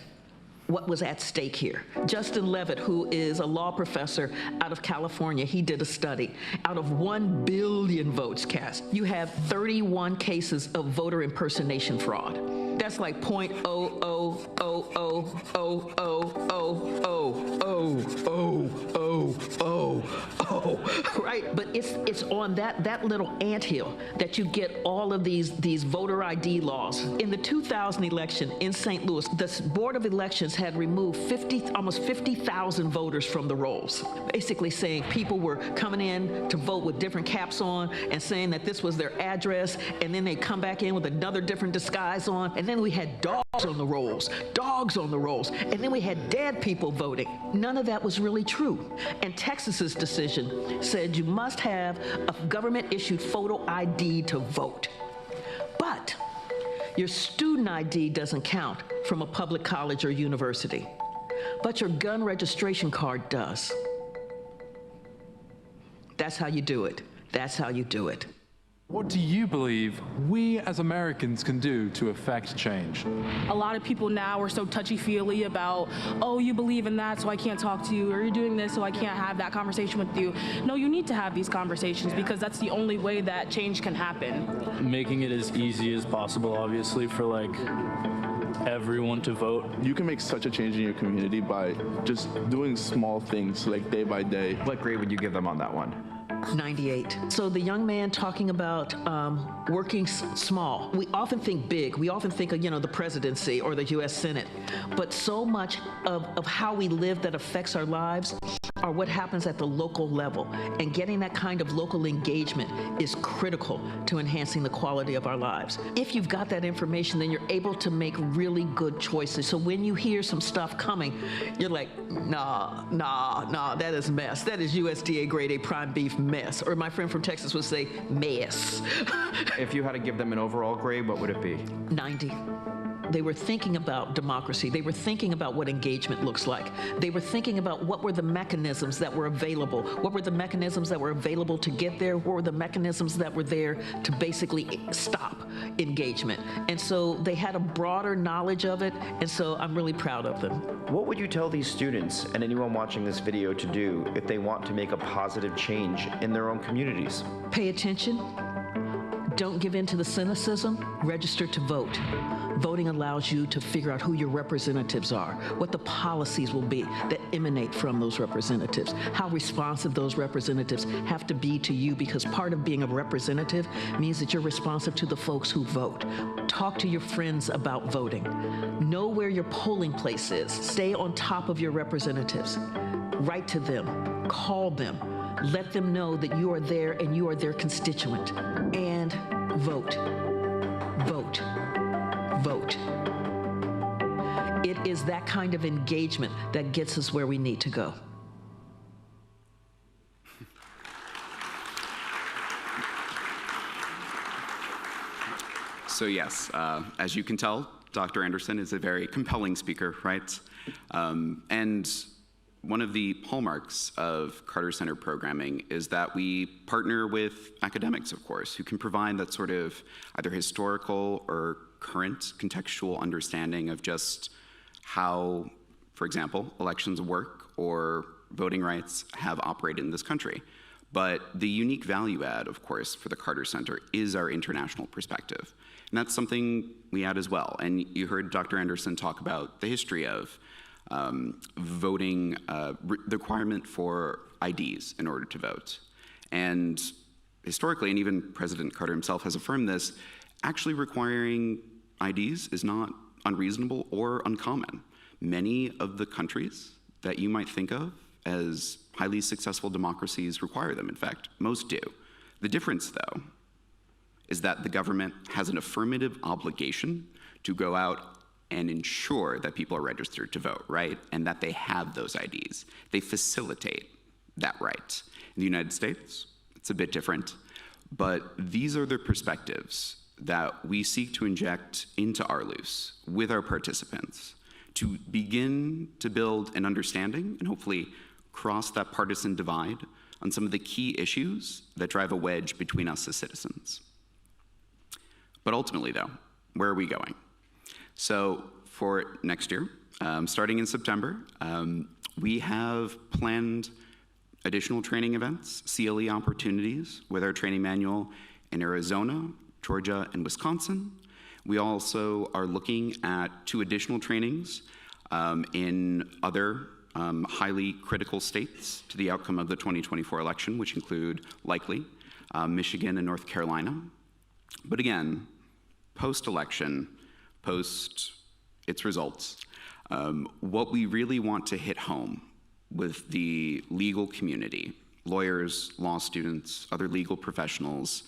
what was at stake here. Justin Levitt, who is a law professor out of California, he did a study. Out of 1 billion votes cast, you have 31 cases of voter impersonation fraud. That's like 0.00000000000, right? But it's on that little anthill that you get all of these voter ID laws. In the 2000 election in St. Louis, the Board of Elections had removed almost 50,000 voters from the rolls, basically saying people were coming in to vote with different caps on and saying that this was their address, and then they come back in with another different disguise on, and then we had dogs on the rolls, and then we had dead people voting. None of that was really true. And Texas's decision said you must have a government-issued photo ID to vote. But your student ID doesn't count from a public college or university, but your gun registration card does. That's how you do it. That's how you do it. What do you believe we as Americans can do to affect change? A lot of people now are so touchy-feely about, oh, you believe in that, so I can't talk to you, or you're doing this, so I can't have that conversation with you. No, you need to have these conversations because that's the only way that change can happen. Making it as easy as possible, obviously, for like everyone to vote. You can make such a change in your community by just doing small things like day by day. What grade would you give them on that one? 98. So the young man talking about working small. We often think big. We often think of, the presidency or the U.S. Senate. But so much of how we live that affects our lives are what happens at the local level. And getting that kind of local engagement is critical to enhancing the quality of our lives. If you've got that information, then you're able to make really good choices. So when you hear some stuff coming, you're like, nah, that is mess. That is USDA grade A prime beef mess. Or my friend from Texas would say, mess. If you had to give them an overall grade, what would it be? 90. They were thinking about democracy. They were thinking about what engagement looks like. They were thinking about what were the mechanisms that were available. What were the mechanisms that were available to get there? What were the mechanisms that were there to basically stop engagement? And so they had a broader knowledge of it, and so I'm really proud of them. What would you tell these students and anyone watching this video to do if they want to make a positive change in their own communities? Pay attention. Don't give in to the cynicism. Register to vote. Voting allows you to figure out who your representatives are, what the policies will be that emanate from those representatives, how responsive those representatives have to be to you, because part of being a representative means that you're responsive to the folks who vote. Talk to your friends about voting. Know where your polling place is. Stay on top of your representatives. Write to them. Call them. Let them know that you are there and you are their constituent. And vote. Vote. Vote. It is that kind of engagement that gets us where we need to go. So yes, as you can tell, Dr. Anderson is a very compelling speaker, right? And one of the hallmarks of Carter Center programming is that we partner with academics, of course, who can provide that sort of either historical or current contextual understanding of just how, for example, elections work or voting rights have operated in this country. But the unique value add, of course, for the Carter Center is our international perspective. And that's something we add as well. And you heard Dr. Anderson talk about the history of voting, the requirement for IDs in order to vote. And historically, and even President Carter himself has affirmed this, actually requiring IDs is not unreasonable or uncommon. Many of the countries that you might think of as highly successful democracies require them. In fact, most do. The difference, though, is that the government has an affirmative obligation to go out and ensure that people are registered to vote, right? And that they have those IDs. They facilitate that right. In the United States, it's a bit different, but these are the perspectives that we seek to inject into Arlus with our participants to begin to build an understanding and hopefully cross that partisan divide on some of the key issues that drive a wedge between us as citizens. But ultimately, though, where are we going? So for next year, starting in September, we have planned additional training events, CLE opportunities with our training manual in Arizona, Georgia, and Wisconsin. We also are looking at 2 additional trainings in other highly critical states to the outcome of the 2024 election, which include likely Michigan and North Carolina. But again, post-election, post its results, what we really want to hit home with the legal community, lawyers, law students, other legal professionals,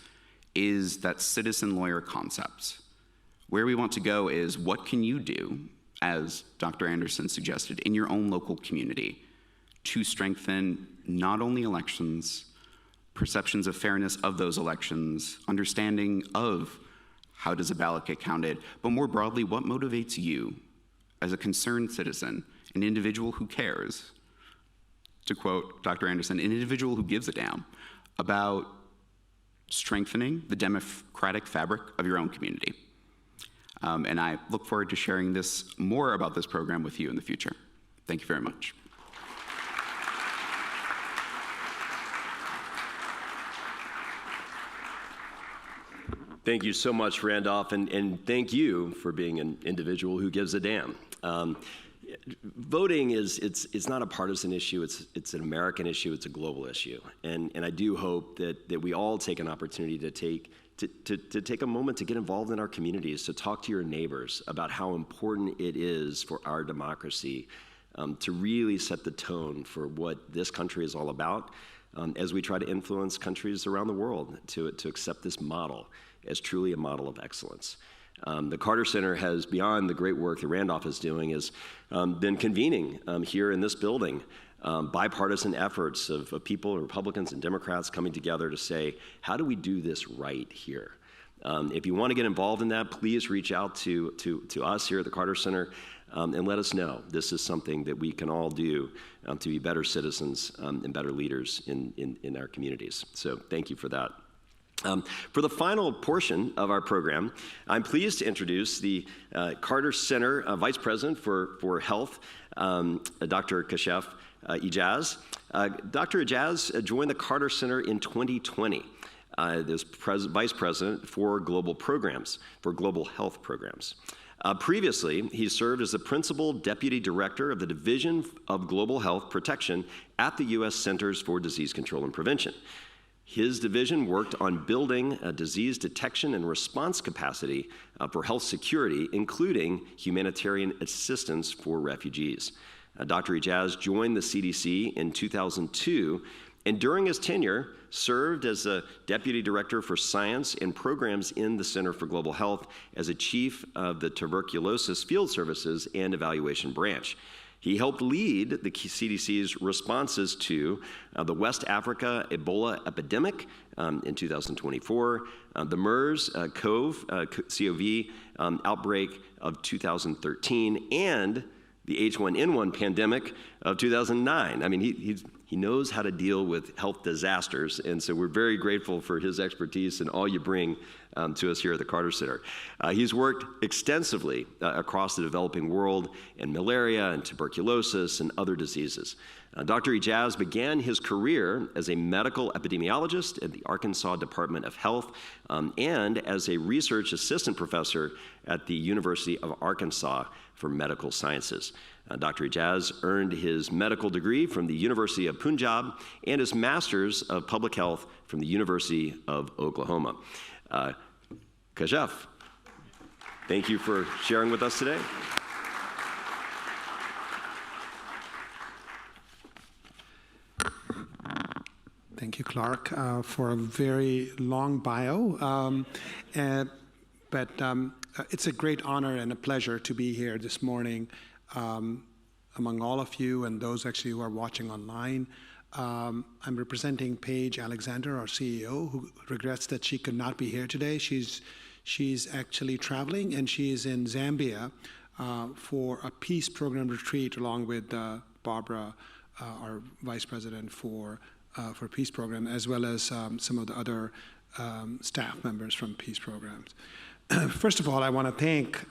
is that citizen lawyer concept. Where we want to go is, what can you do, as Dr. Anderson suggested, in your own local community to strengthen not only elections, perceptions of fairness of those elections, understanding of how does a ballot get counted, but more broadly, what motivates you as a concerned citizen, an individual who cares, to quote Dr. Anderson, an individual who gives a damn about strengthening the democratic fabric of your own community. And I look forward to sharing more about this program with you in the future. Thank you very much. Thank you so much, Randolph, and thank you for being an individual who gives a damn. Voting it's not a partisan issue, it's an American issue, it's a global issue. And I do hope that we all take an opportunity to take a moment to get involved in our communities, to talk to your neighbors about how important it is for our democracy to really set the tone for what this country is all about as we try to influence countries around the world to accept this model as truly a model of excellence. The Carter Center has, beyond the great work that Randolph is doing, has been convening here in this building bipartisan efforts of people, Republicans and Democrats, coming together to say, how do we do this right here? If you want to get involved in that, please reach out to us here at the Carter Center and let us know. This is something that we can all do to be better citizens and better leaders in our communities. So thank you for that. For the final portion of our program, I'm pleased to introduce the Carter Center Vice President for Health, Dr. Kashef Ijaz. Dr. Ijaz joined the Carter Center in 2020 as Vice President for Global Programs, for Global Health Programs. Previously, he served as the Principal Deputy Director of the Division of Global Health Protection at the U.S. Centers for Disease Control and Prevention. His division worked on building a disease detection and response capacity for health security, including humanitarian assistance for refugees. Dr. Ijaz joined the CDC in 2002, and during his tenure, served as a Deputy Director for Science and Programs in the Center for Global Health as a Chief of the Tuberculosis Field Services and Evaluation Branch. He helped lead the CDC's responses to the West Africa Ebola epidemic in 2024, the MERS CoV outbreak of 2013, and the H1N1 pandemic of 2009. I mean, he knows how to deal with health disasters, and so we're very grateful for his expertise and all you bring to us here at the Carter Center. He's worked extensively across the developing world in malaria and tuberculosis and other diseases. Dr. Ijaz began his career as a medical epidemiologist at the Arkansas Department of Health and as a research assistant professor at the University of Arkansas for Medical Sciences. Dr. Ijaz earned his medical degree from the University of Punjab and his master's of public health from the University of Oklahoma. Kashaf, thank you for sharing with us today. Thank you, Clark, for a very long bio. But it's a great honor and a pleasure to be here this morning among all of you and those actually who are watching online. I'm representing Paige Alexander, our CEO, who regrets that she could not be here today. She's actually traveling, and she is in Zambia for a peace program retreat along with Barbara, our vice president for peace program, as well as some of the other staff members from peace programs. First of all, I want to thank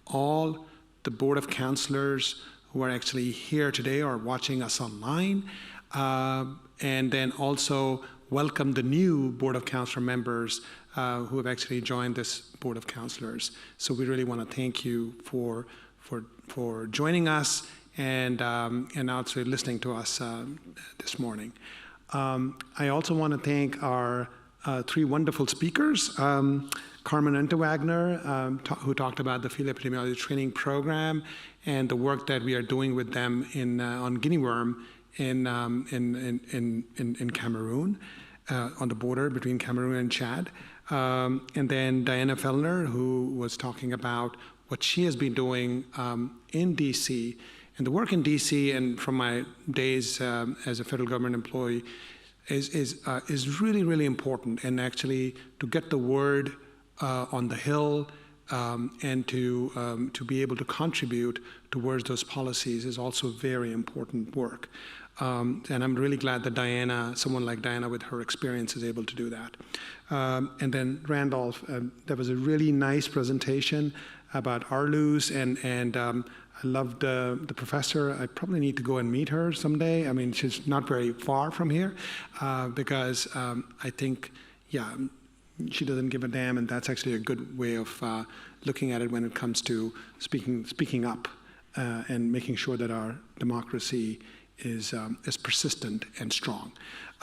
all the Board of Councilors who are actually here today or watching us online, and then also welcome the new Board of Councilor members who have actually joined this Board of Councilors. So we really want to thank you for joining us and also listening to us this morning. I also want to thank our three wonderful speakers. Carmen Unterwagner, who talked about the field epidemiology training program and the work that we are doing with them on guinea worm in Cameroon, on the border between Cameroon and Chad. And then Diana Fellner, who was talking about what she has been doing in DC. And the work in DC and from my days as a federal government employee is really, really important. And actually to get the word on the Hill and to be able to contribute towards those policies is also very important work. And I'm really glad that Diana, someone like Diana with her experience, is able to do that. And then Randolph, that was a really nice presentation about Arlus, and I loved the professor. I probably need to go and meet her someday. I mean, she's not very far from here because I think, yeah, she doesn't give a damn, and that's actually a good way of looking at it when it comes to speaking up and making sure that our democracy is persistent and strong.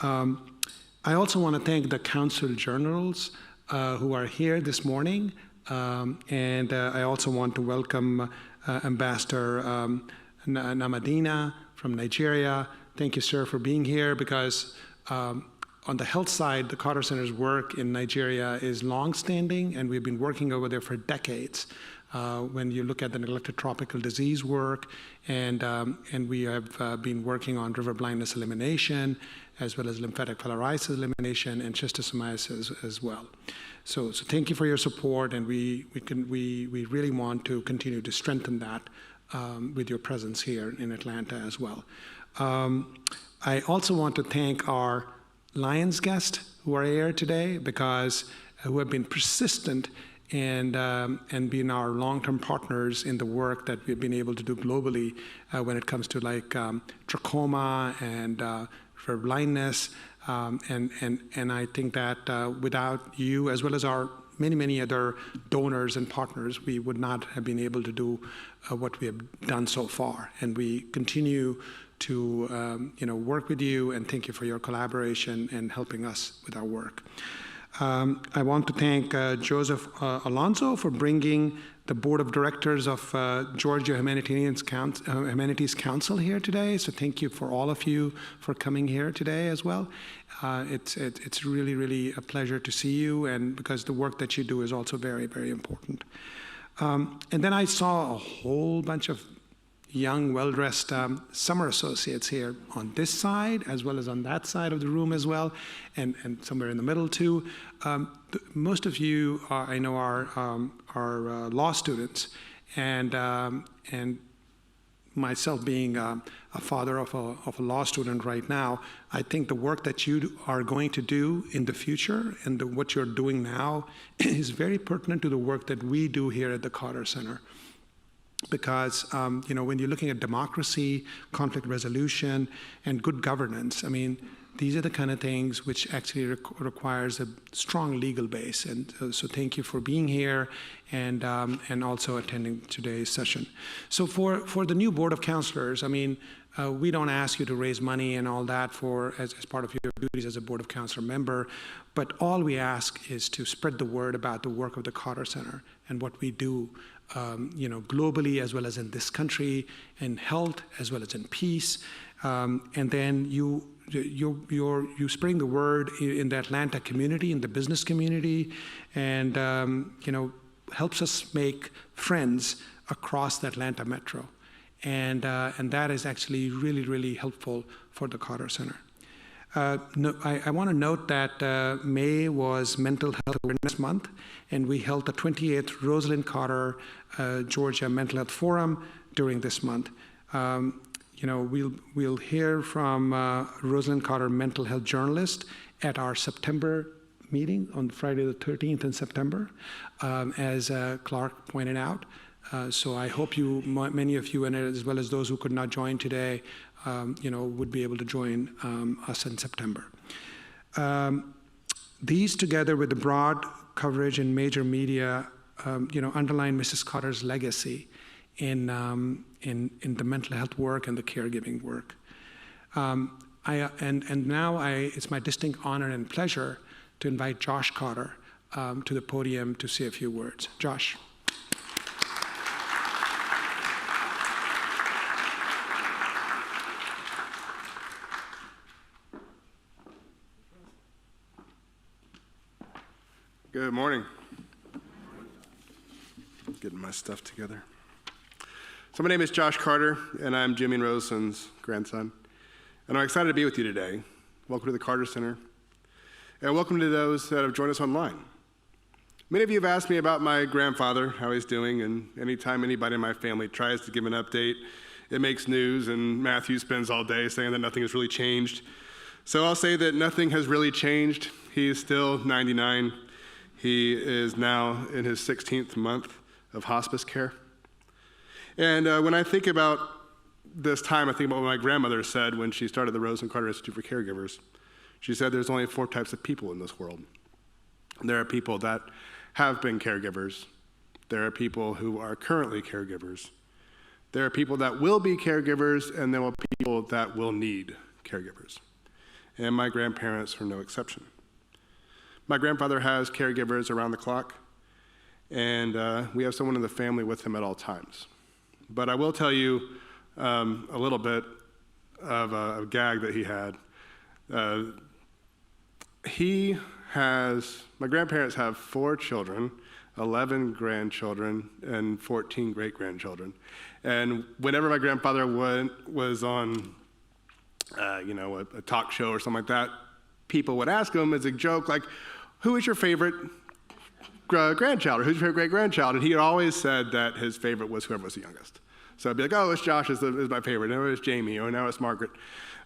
I also want to thank the council generals who are here this morning, and I also want to welcome Ambassador Namadina from Nigeria. Thank you, sir, for being here, because on the health side, the Carter Center's work in Nigeria is long-standing, and we've been working over there for decades. When you look at the neglected tropical disease work, and we have been working on river blindness elimination, as well as lymphatic filariasis elimination and schistosomiasis as well. So thank you for your support, and we really want to continue to strengthen that with your presence here in Atlanta as well. I also want to thank our Lions guests who are here today, because who have been persistent and being our long-term partners in the work that we've been able to do globally when it comes to like trachoma and for blindness. And I think that without you, as well as our many other donors and partners, we would not have been able to do what we have done so far. And we continue to work with you, and thank you for your collaboration and helping us with our work. I want to thank Joseph Alonso for bringing the Board of Directors of Georgia Humanities Council here today. So thank you for all of you for coming here today as well. It's really, really a pleasure to see you, and because the work that you do is also very, very important. And then I saw a whole bunch of young, well-dressed summer associates here on this side, as well as on that side of the room as well, and somewhere in the middle too. Most of you, I know, are law students, and myself being a father of a law student right now, I think the work that you are going to do in the future and what you're doing now is very pertinent to the work that we do here at the Carter Center. Because when you're looking at democracy, conflict resolution, and good governance, I mean, these are the kind of things which actually requires a strong legal base. And so thank you for being here and also attending today's session. So for the new Board of Councilors, I mean, we don't ask you to raise money and all that as part of your duties as a Board of Councilor member, but all we ask is to spread the word about the work of the Carter Center and what we do, globally as well as in this country, in health as well as in peace, and then you're spreading the word in the Atlanta community, in the business community, and helps us make friends across the Atlanta metro. And that is actually really, really helpful for the Carter Center. I want to note that May was Mental Health Awareness Month, and we held the 28th Rosalynn Carter Georgia Mental Health Forum during this month. We'll hear from Rosalynn Carter, mental health journalist, at our September meeting on Friday the 13th in September, as Clark pointed out. So I hope many of you, and as well as those who could not join today, would be able to join us in September. These, together with the broad coverage in major media, underline Mrs. Carter's legacy in the mental health work and the caregiving work. It's my distinct honor and pleasure to invite Josh Carter to the podium to say a few words. Josh. Good morning. Getting my stuff together. So my name is Josh Carter, and I'm Jimmy and Rosalyn's grandson. And I'm excited to be with you today. Welcome to the Carter Center. And welcome to those that have joined us online. Many of you have asked me about my grandfather, how he's doing, and anytime anybody in my family tries to give an update, it makes news, and Matthew spends all day saying that nothing has really changed. So I'll say that nothing has really changed. He is still 99. He is now in his 16th month of hospice care. And when I think about this time, I think about what my grandmother said when she started the Rosalynn Carter Institute for Caregivers. She said there's only 4 types of people in this world. There are people that have been caregivers. There are people who are currently caregivers. There are people that will be caregivers, and there will be people that will need caregivers. And my grandparents are no exception. My grandfather has caregivers around the clock, and we have someone in the family with him at all times. But I will tell you a little bit of a gag that he had. My grandparents have 4 children, 11 grandchildren, and 14 great-grandchildren. And whenever my grandfather was on, a talk show or something like that, people would ask him as a joke, like, who is your favorite grandchild, or who's your favorite great-grandchild? And he had always said that his favorite was whoever was the youngest. So I'd be like, oh, it's Josh is my favorite, now it's Jamie, or now it's Margaret.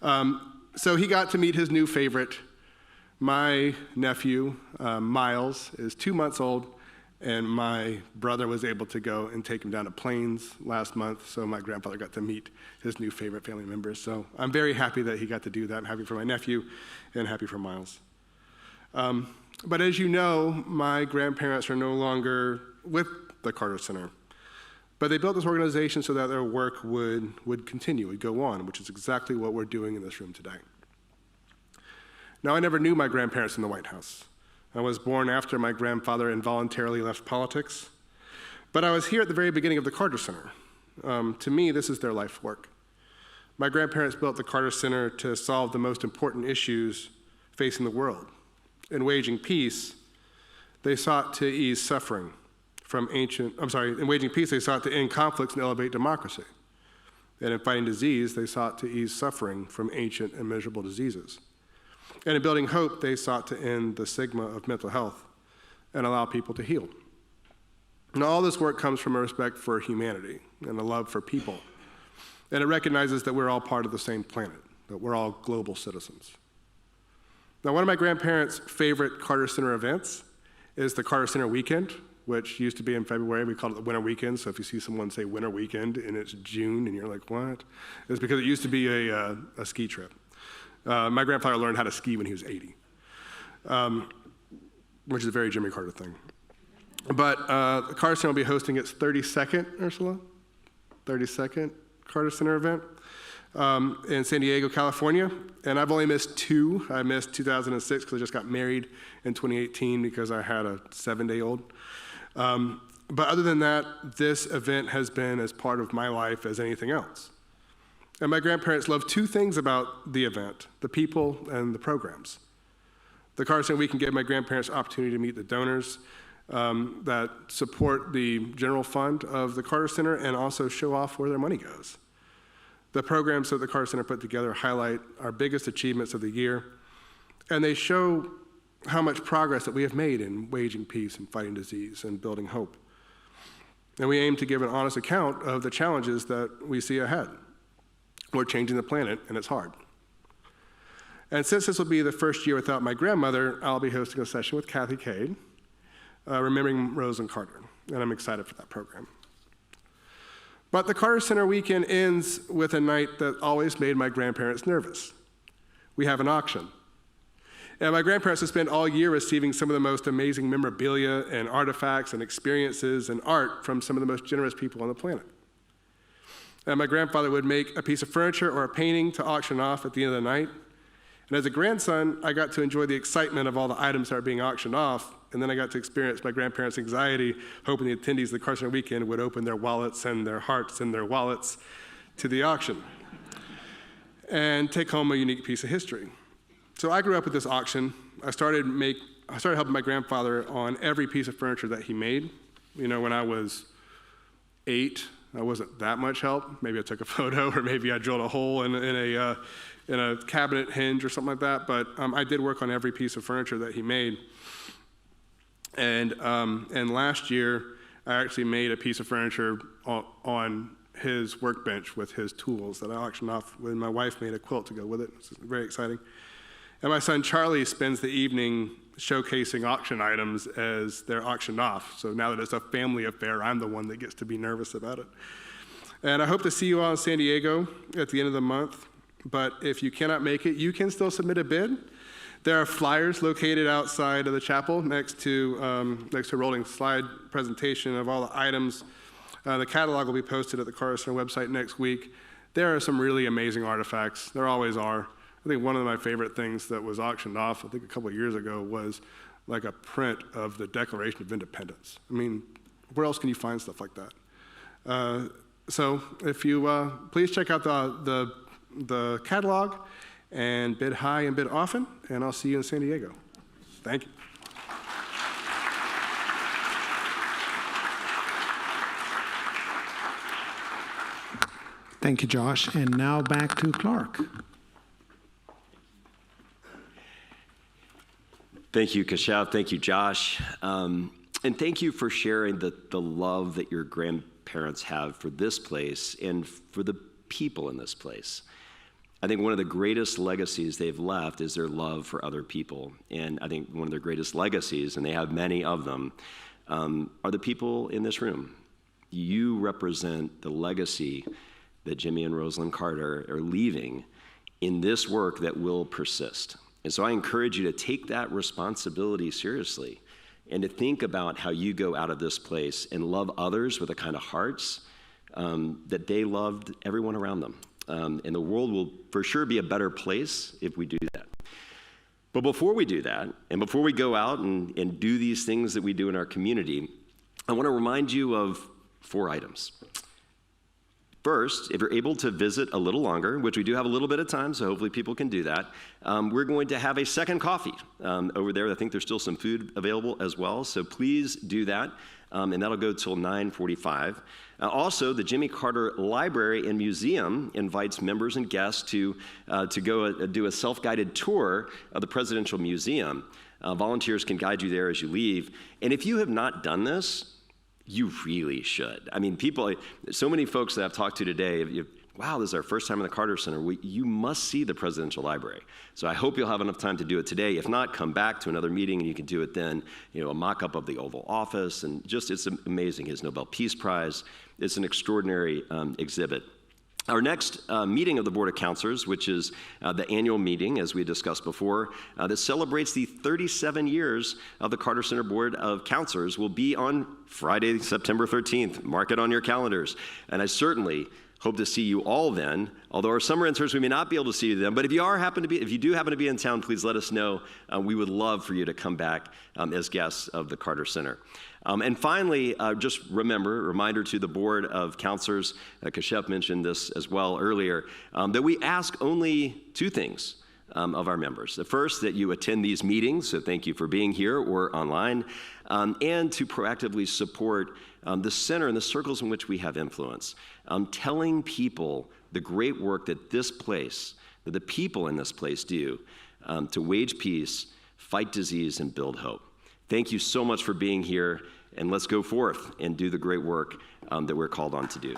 So he got to meet his new favorite. My nephew, Miles, is 2 months old, and my brother was able to go and take him down to Plains last month, so my grandfather got to meet his new favorite family members. So I'm very happy that he got to do that. I'm happy for my nephew and happy for Miles. But as you know, my grandparents are no longer with the Carter Center. But they built this organization so that their work would continue, would go on, which is exactly what we're doing in this room today. Now, I never knew my grandparents in the White House. I was born after my grandfather involuntarily left politics. But I was here at the very beginning of the Carter Center. To me, this is their life work. My grandparents built the Carter Center to solve the most important issues facing the world. In waging peace, they sought to ease suffering in waging peace, they sought to end conflicts and elevate democracy. And in fighting disease, they sought to ease suffering from ancient and miserable diseases. And in building hope, they sought to end the stigma of mental health and allow people to heal. Now, all this work comes from a respect for humanity and a love for people. And it recognizes that we're all part of the same planet, that we're all global citizens. Now, one of my grandparents' favorite Carter Center events is the Carter Center Weekend, which used to be in February. We called it the Winter Weekend. So if you see someone say Winter Weekend and it's June and you're like, what? It's because it used to be a ski trip. My grandfather learned how to ski when he was 80, which is a very Jimmy Carter thing. But the Carter Center will be hosting its 32nd, Ursula? 32nd Carter Center event in San Diego, California. And I've only missed two. I missed 2006 because I just got married in 2018 because I had a 7-day-old. But other than that, this event has been as part of my life as anything else. And my grandparents loved two things about the event: the people and the programs. The Carter Center Weekend gave my grandparents opportunity to meet the donors that support the general fund of the Carter Center and also show off where their money goes. The programs that the Carter Center put together highlight our biggest achievements of the year, and they show how much progress that we have made in waging peace and fighting disease and building hope. And we aim to give an honest account of the challenges that we see ahead. We're changing the planet, and it's hard. And since this will be the first year without my grandmother, I'll be hosting a session with Kathy Cade, remembering Rosalynn Carter, and I'm excited for that program. But the Carter Center Weekend ends with a night that always made my grandparents nervous. We have an auction. And my grandparents have spent all year receiving some of the most amazing memorabilia and artifacts and experiences and art from some of the most generous people on the planet. And my grandfather would make a piece of furniture or a painting to auction off at the end of the night. And as a grandson, I got to enjoy the excitement of all the items that are being auctioned off. And then I got to experience my grandparents' anxiety, hoping the attendees of the Carter Center Weekend would open their wallets and their hearts and their wallets to the auction and take home a unique piece of history. So I grew up with this auction. I started helping my grandfather on every piece of furniture that he made. You know, when I was 8, I wasn't that much help. Maybe I took a photo, or maybe I drilled a hole in a cabinet hinge or something like that. But I did work on every piece of furniture that he made. And last year, I actually made a piece of furniture on his workbench with his tools that I auctioned off when my wife made a quilt to go with it. It's very exciting. And my son Charlie spends the evening showcasing auction items as they're auctioned off. So now that it's a family affair, I'm the one that gets to be nervous about it. And I hope to see you all in San Diego at the end of the month. But if you cannot make it, you can still submit a bid. There are flyers located outside of the chapel next to a rolling slide presentation of all the items. The catalog will be posted at the Carter Center website next week. There are some really amazing artifacts. There always are. I think one of my favorite things that was auctioned off, I think a couple of years ago, was like a print of the Declaration of Independence. I mean, where else can you find stuff like that? So if you please check out the catalog and bid high and bid often, and I'll see you in San Diego. Thank you. Thank you, Josh. And now back to Clark. Thank you, Kashav. Thank you, Josh. And thank you for sharing the love that your grandparents have for this place and for the people in this place. I think one of the greatest legacies they've left is their love for other people. And I think one of their greatest legacies, and they have many of them, are the people in this room. You represent the legacy that Jimmy and Rosalynn Carter are leaving in this work that will persist. And so I encourage you to take that responsibility seriously and to think about how you go out of this place and love others with the kind of hearts that they loved everyone around them. And the world will for sure be a better place if we do that. But before we do that, and before we go out and do these things that we do in our community, I want to remind you of 4 items. First, if you're able to visit a little longer, which we do have a little bit of time, so hopefully people can do that, we're going to have a second coffee over there. I think there's still some food available as well, so please do that, and that'll go till 9:45. Also, the Jimmy Carter Library and Museum invites members and guests to go do a self-guided tour of the Presidential Museum. Volunteers can guide you there as you leave, and if you have not done this, you really should. I mean, so many folks that I've talked to today, wow, this is our first time in the Carter Center. You must see the Presidential Library. So I hope you'll have enough time to do it today. If not, come back to another meeting and you can do it then. A mock-up of the Oval Office, and it's amazing. His Nobel Peace Prize. It's an extraordinary exhibit. Our next meeting of the Board of Councilors, which is the annual meeting, as we discussed before, that celebrates the 37 years of the Carter Center Board of Councilors, will be on Friday, September 13th. Mark it on your calendars. And I certainly hope to see you all then. Although our summer interns, we may not be able to see you then, but if you do happen to be in town, please let us know. We would love for you to come back as guests of the Carter Center. And finally, just reminder to the Board of Councilors, Kashep mentioned this as well earlier, that we ask only two things of our members. The first, that you attend these meetings, so thank you for being here or online, and to proactively support the center and the circles in which we have influence, telling people the great work that that the people in this place do to wage peace, fight disease, and build hope. Thank you so much for being here, and let's go forth and do the great work that we're called on to do.